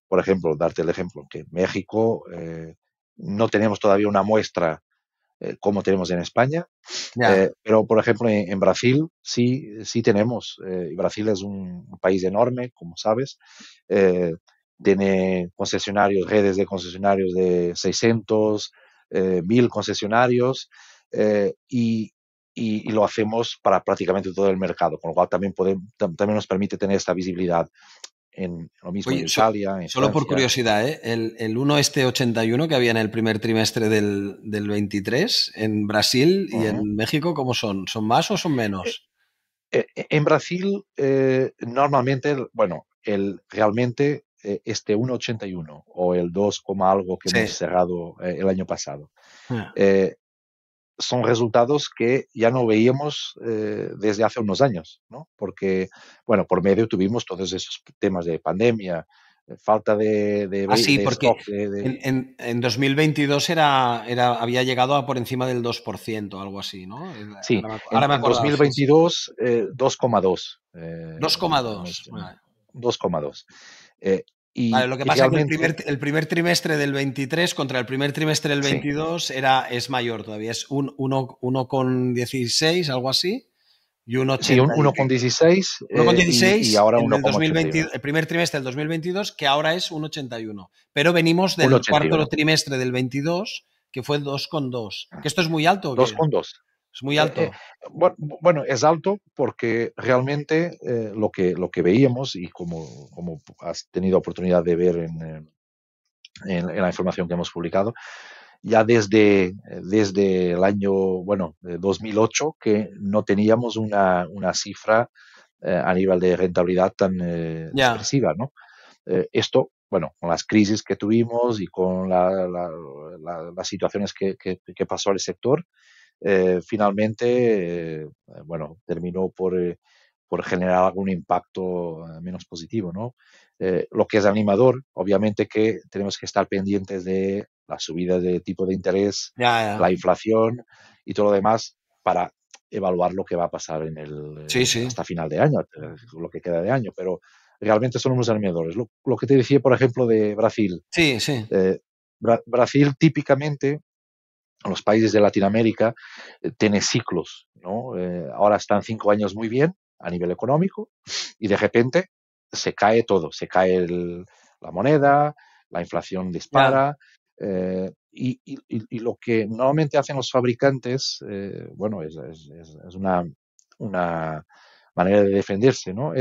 por ejemplo, darte el ejemplo, que en México no tenemos todavía una muestra como tenemos en España, Ya. pero, por ejemplo, en Brasil sí tenemos. Brasil es un país enorme, como sabes. eh, Tiene concesionarios, redes de concesionarios de 600, 1000 concesionarios, y lo hacemos para prácticamente todo el mercado, con lo cual también nos permite tener esta visibilidad en lo mismo en Oye, Italia, en solo por Francia. curiosidad, ¿eh? El 1 81 que había en el primer trimestre del 23 en Brasil y Ujú. en México, ¿cómo son? ¿Son más o son Eh, menos? En Brasil, normalmente, bueno, realmente este 1,81 o el 2, algo que hemos Sí. cerrado el año pasado, Ah. eh, son resultados que ya no veíamos desde hace unos años, ¿no? Porque, bueno, por medio tuvimos todos esos temas de pandemia, falta Sí, de porque stock, en 2022 había llegado a por encima del 2%, algo así, ¿no? sí, Ahora me he en acordado, sí, sí. 2022, 2,2. 2,2. Vale. 2,2. Eh, Vale, lo que y pasa es que realmente, el primer trimestre del 23 contra el primer trimestre del sí, 22 es mayor todavía, es un 1,16, algo así, y un sí, 80 1,16 y 1,16 ahora en 1,81. el primer trimestre del 2022, que ahora es 1,81. Pero venimos del cuarto 1,81. trimestre del 22, que fue 2,2. ¿Que esto es muy alto o qué? 2,2. Es muy Eh, eh, alto. bueno, es alto porque realmente lo que veíamos, y como has tenido oportunidad de ver en la información que hemos publicado, ya desde el año, bueno, 2008, que no teníamos una cifra a nivel de rentabilidad tan Ya. expresiva, ¿no? Esto, bueno, con las crisis que tuvimos y con las situaciones que pasó el sector, finalmente, bueno, terminó por generar algún impacto menos positivo, ¿no? Lo que es animador, obviamente que tenemos que estar pendientes de la subida de tipo de interés, Ya. la inflación y todo lo demás para evaluar lo que va a pasar Sí, sí. hasta final de año, lo que queda de año. Pero realmente son unos animadores. Lo que te decía, por ejemplo, de Brasil. Sí, sí. Brasil típicamente, los países de Latinoamérica, tiene ciclos, ¿no? Ahora están 5 años muy bien a nivel económico y de repente se cae todo, la moneda, la inflación Ya. dispara, y lo que normalmente hacen los fabricantes, bueno, es una manera de defenderse, ¿no?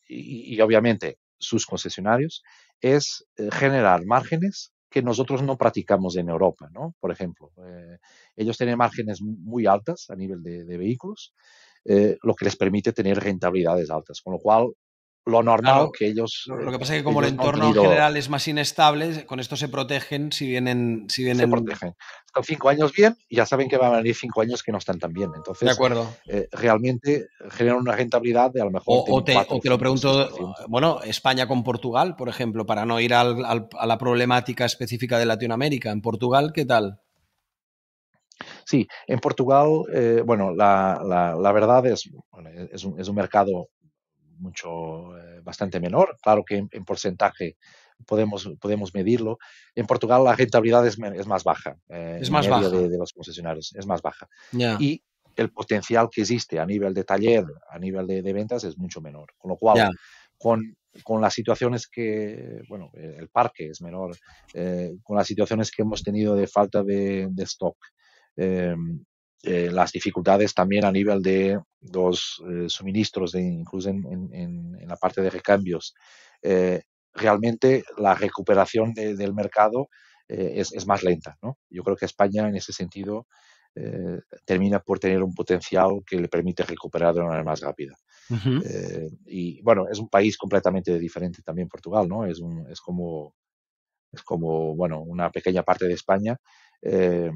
Y obviamente sus concesionarios, es generar márgenes que nosotros no practicamos en Europa, ¿no? Por ejemplo, ellos tienen márgenes muy altas a nivel de vehículos, lo que les permite tener rentabilidades altas, con lo cual lo normal Claro, que ellos, lo que pasa es que como el ellos no han entorno en tenido, general es más inestable, con esto se protegen si se vienen... protegen. Están 5 años bien y ya saben que van a venir 5 años que no están tan bien. De Entonces, acuerdo. realmente generan una rentabilidad de a lo mejor de un O 4, te lo 5, pregunto, 6%. bueno, España con Portugal, por ejemplo, para no ir a la problemática específica de Latinoamérica. En Portugal, ¿qué tal? Sí, en Portugal, bueno, la verdad es, bueno, es un mercado bastante menor. Claro que en porcentaje podemos medirlo. En Portugal la rentabilidad es más baja, Es en más media baja. de los concesionarios, es más baja. Ya, Y el potencial que existe a nivel de taller, a nivel de ventas, es mucho menor. Con lo cual, ya, con las situaciones que, bueno, el parque es menor, con las situaciones que hemos tenido de falta de stock, eh, las dificultades también a nivel de los suministros, incluso en la parte de recambios. Realmente la recuperación del mercado es más lenta, ¿no? Yo creo que España en ese sentido termina por tener un potencial que le permite recuperar de una manera más rápida. ujú, Y bueno, es un país completamente diferente también Portugal, ¿no? Es como, bueno, una pequeña parte de España, eh,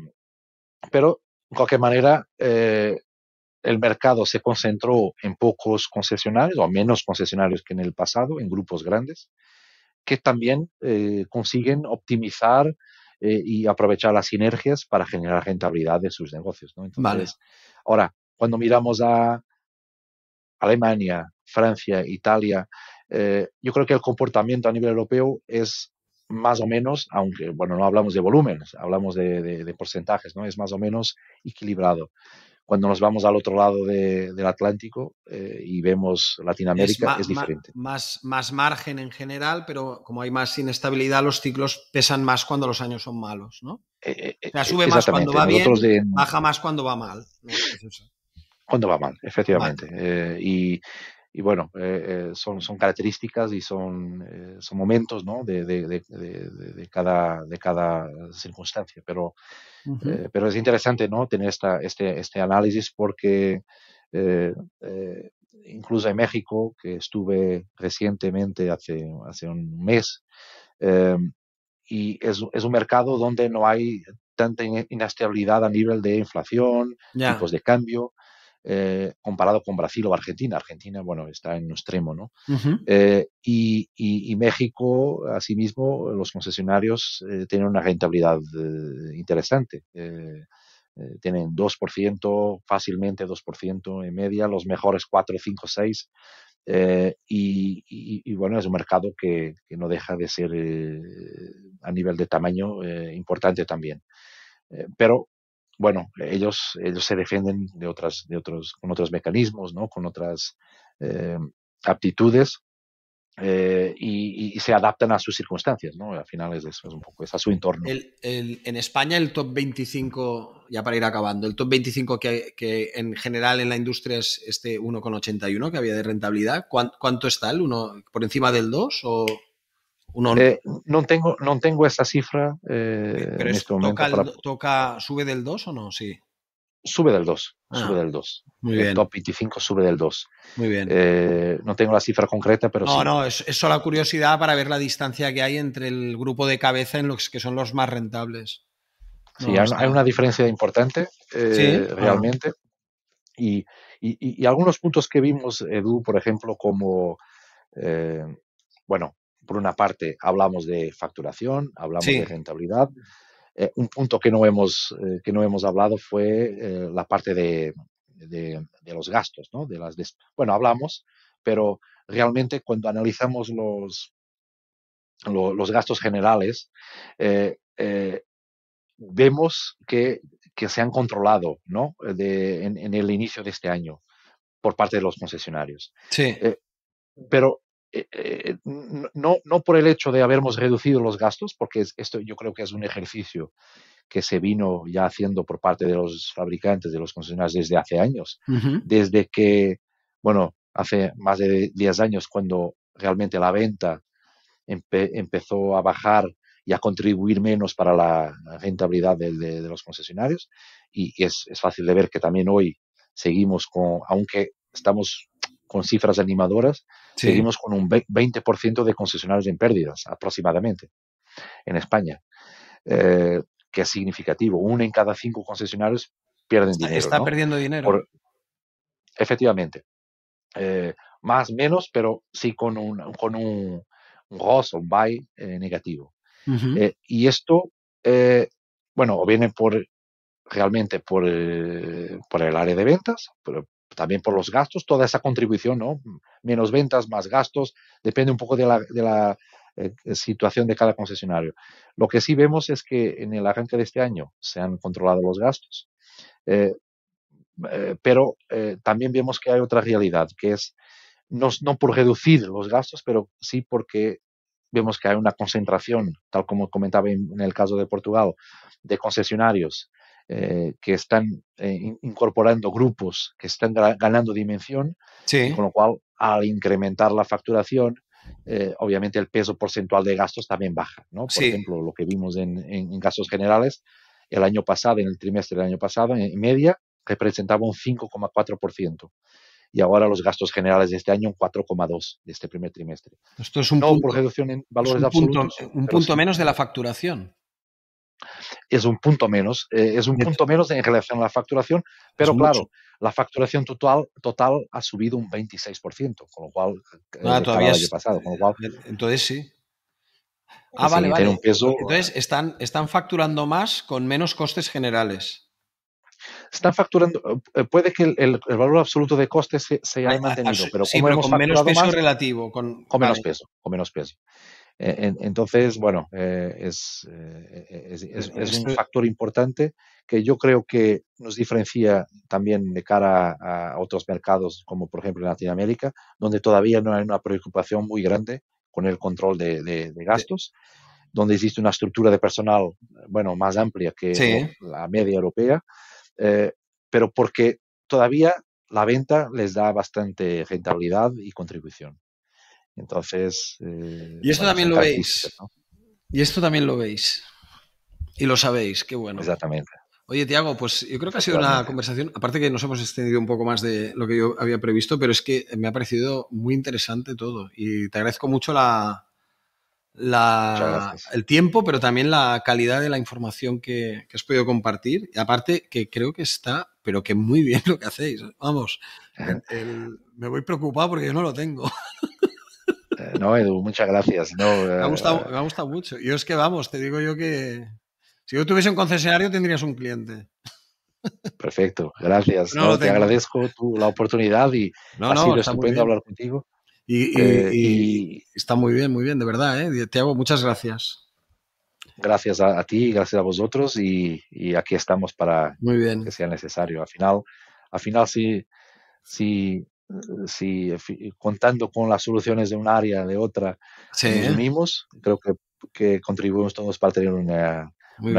pero de cualquier manera, el mercado se concentró en pocos concesionarios, o menos concesionarios que en el pasado, en grupos grandes, que también consiguen optimizar y aprovechar las sinergias para generar rentabilidad de sus negocios, ¿no? vale. Entonces, ahora, cuando miramos a Alemania, Francia, Italia, yo creo que el comportamiento a nivel europeo es más o menos, aunque, bueno, no hablamos de volúmenes, hablamos de porcentajes, ¿no? Es más o menos equilibrado. Cuando nos vamos al otro lado del Atlántico y vemos Es Latinoamérica, es diferente. más margen en general, pero como hay más inestabilidad, los ciclos pesan más cuando los años son malos, ¿no? O sea, sube más cuando Exactamente. va bien, Nosotros baja más cuando va mal, ¿no? Es eso. cuando va mal, Vale. efectivamente. Y bueno, son características y son momentos, ¿no? de cada circunstancia. Ujú. Pero es interesante, ¿no? Tener este análisis porque eh, eh, incluso en México, que estuve recientemente hace un mes, eh, y es un mercado donde no hay tanta inestabilidad a nivel de inflación, Ya. tipos de cambio, comparado con Brasil o Argentina. Argentina, bueno, está en un extremo, ¿no? Ujú. Y México, asimismo, los concesionarios tienen una rentabilidad interesante. Tienen 2%, fácilmente 2% en media, los mejores 4, 5, 6. Y bueno, es un mercado que no deja de ser a nivel de tamaño importante también. Pero bueno, ellos se defienden con otros mecanismos, ¿no? Con otras eh, aptitudes y se adaptan a sus circunstancias, ¿no? Al final es eso, es un poco, es a su entorno. En España el top 25, ya para ir acabando, el top 25 que en general en la industria es este 1,81 que había de rentabilidad, ¿cuánto está el uno? ¿Por encima del 2 o uno? No tengo esa cifra Pero en este momento ¿sube del 2 o no? Sí. Sube del 2, sube Ah, del 2. muy El bien, top 25 sube del 2. muy bien. No tengo la cifra concreta, pero No, sí. no, es solo curiosidad para ver la distancia que hay entre el grupo de cabeza en los que son los más rentables. Sí, No, hay está. una diferencia importante Sí. Ah, realmente. Y algunos puntos que vimos, Edu, por ejemplo, como, eh, bueno, por una parte hablamos de facturación, hablamos de sí, rentabilidad. Un punto que no hemos hablado fue la parte de los gastos, ¿no? Bueno, hablamos, pero realmente cuando analizamos los gastos generales, vemos que se han controlado, ¿no? En el inicio de este año por parte de los concesionarios. Sí. Pero no por el hecho de habermos reducido los gastos, porque esto yo creo que es un ejercicio que se vino ya haciendo por parte de los fabricantes, de los concesionarios desde hace años. Desde que, bueno, hace más de 10 años, cuando realmente la venta empezó a bajar y a contribuir menos para la rentabilidad de los concesionarios. Y es fácil de ver que también hoy seguimos aunque estamos con cifras animadoras, seguimos con un 20% de concesionarios en pérdidas aproximadamente en España, que es significativo. 1 en cada 5 concesionarios pierden dinero. Está perdiendo dinero. Efectivamente. Más, menos, pero sí con un ROS o un buy negativo. Y esto, bueno, o viene realmente por el área de ventas, pero también por los gastos, toda esa contribución, ¿no? Menos ventas, más gastos, depende un poco de la situación de cada concesionario. Lo que sí vemos es que en el arranque de este año se han controlado los gastos, pero también vemos que hay otra realidad, que es no por reducir los gastos, pero sí porque vemos que hay una concentración, tal como comentaba en el caso de Portugal, de concesionarios que están incorporando grupos que están ganando dimensión, y con lo cual, al incrementar la facturación, obviamente el peso porcentual de gastos también baja, ¿no? Por ejemplo, lo que vimos en gastos generales el año pasado, en el trimestre del año pasado, en media, representaba un 5,4%. Y ahora los gastos generales de este año un 4,2% de este primer trimestre. Esto es un punto, por reducción en valores absolutos. Un punto menos de la facturación. Es un punto menos, en relación a la facturación, pero claro, la facturación total ha subido un 26%, con lo cual, todavía el año pasado, con lo cual. Entonces sí. Vale. Tiene un peso, entonces están facturando más con menos costes generales. Están facturando, puede que el valor absoluto de costes se haya mantenido, pero como hemos con menos peso más, relativo. Con menos peso. Entonces, bueno, es un factor importante que yo creo que nos diferencia también de cara a otros mercados, como por ejemplo en Latinoamérica, donde todavía no hay una preocupación muy grande con el control de gastos, donde existe una estructura de personal, bueno, más amplia que la media europea, pero porque todavía la venta les da bastante rentabilidad y contribución. Entonces, y esto también lo veis, ¿no? Y esto también lo veis y lo sabéis, qué bueno. Exactamente. Oye, Tiago, pues yo creo que ha sido una conversación, aparte que nos hemos extendido un poco más de lo que yo había previsto, pero es que me ha parecido muy interesante todo y te agradezco mucho el tiempo, pero también la calidad de la información que has podido compartir. Y aparte que creo que está, pero que muy bien lo que hacéis. Vamos, me voy preocupado porque yo no lo tengo. No, Edu, muchas gracias. No, me ha gustado mucho. Yo es que, vamos, te digo yo que si yo tuviese un concesionario tendrías un cliente. Perfecto, gracias. No, te agradezco la oportunidad y ha sido estupendo hablar contigo. Y está muy bien, de verdad, Tiago, muchas gracias. Gracias a ti y gracias a vosotros y aquí estamos para lo que sea necesario. Al final si contando con las soluciones de un área, de otra, nos unimos, creo que contribuimos todos para tener una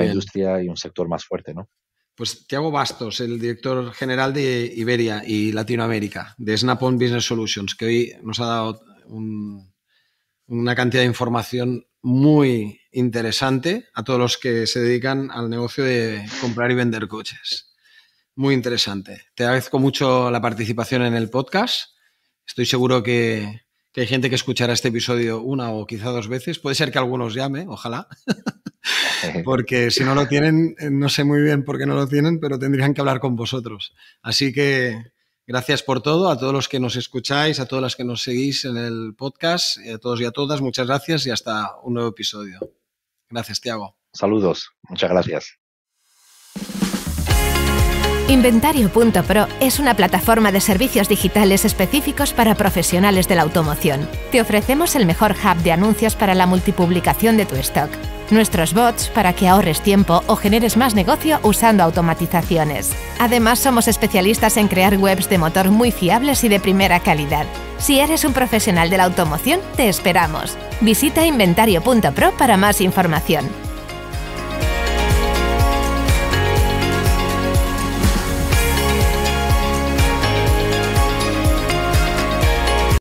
industria y un sector más fuerte, ¿no? Pues Tiago Bastos, el director general de Iberia y Latinoamérica, de Snap-on Business Solutions, que hoy nos ha dado una cantidad de información muy interesante a todos los que se dedican al negocio de comprar y vender coches. Muy interesante. Te agradezco mucho la participación en el podcast. Estoy seguro que hay gente que escuchará este episodio una o quizá 2 veces. Puede ser que algunos llame, ojalá. Porque si no lo tienen, no sé muy bien por qué no lo tienen, pero tendrían que hablar con vosotros. Así que gracias por todo, a todos los que nos escucháis, a todos los que nos seguís en el podcast, a todos y a todas, muchas gracias y hasta un nuevo episodio. Gracias, Tiago. Saludos, muchas gracias. Inventario.pro es una plataforma de servicios digitales específicos para profesionales de la automoción. Te ofrecemos el mejor hub de anuncios para la multipublicación de tu stock. Nuestros bots para que ahorres tiempo o generes más negocio usando automatizaciones. Además, somos especialistas en crear webs de motor muy fiables y de primera calidad. Si eres un profesional de la automoción, te esperamos. Visita Inventario.pro para más información.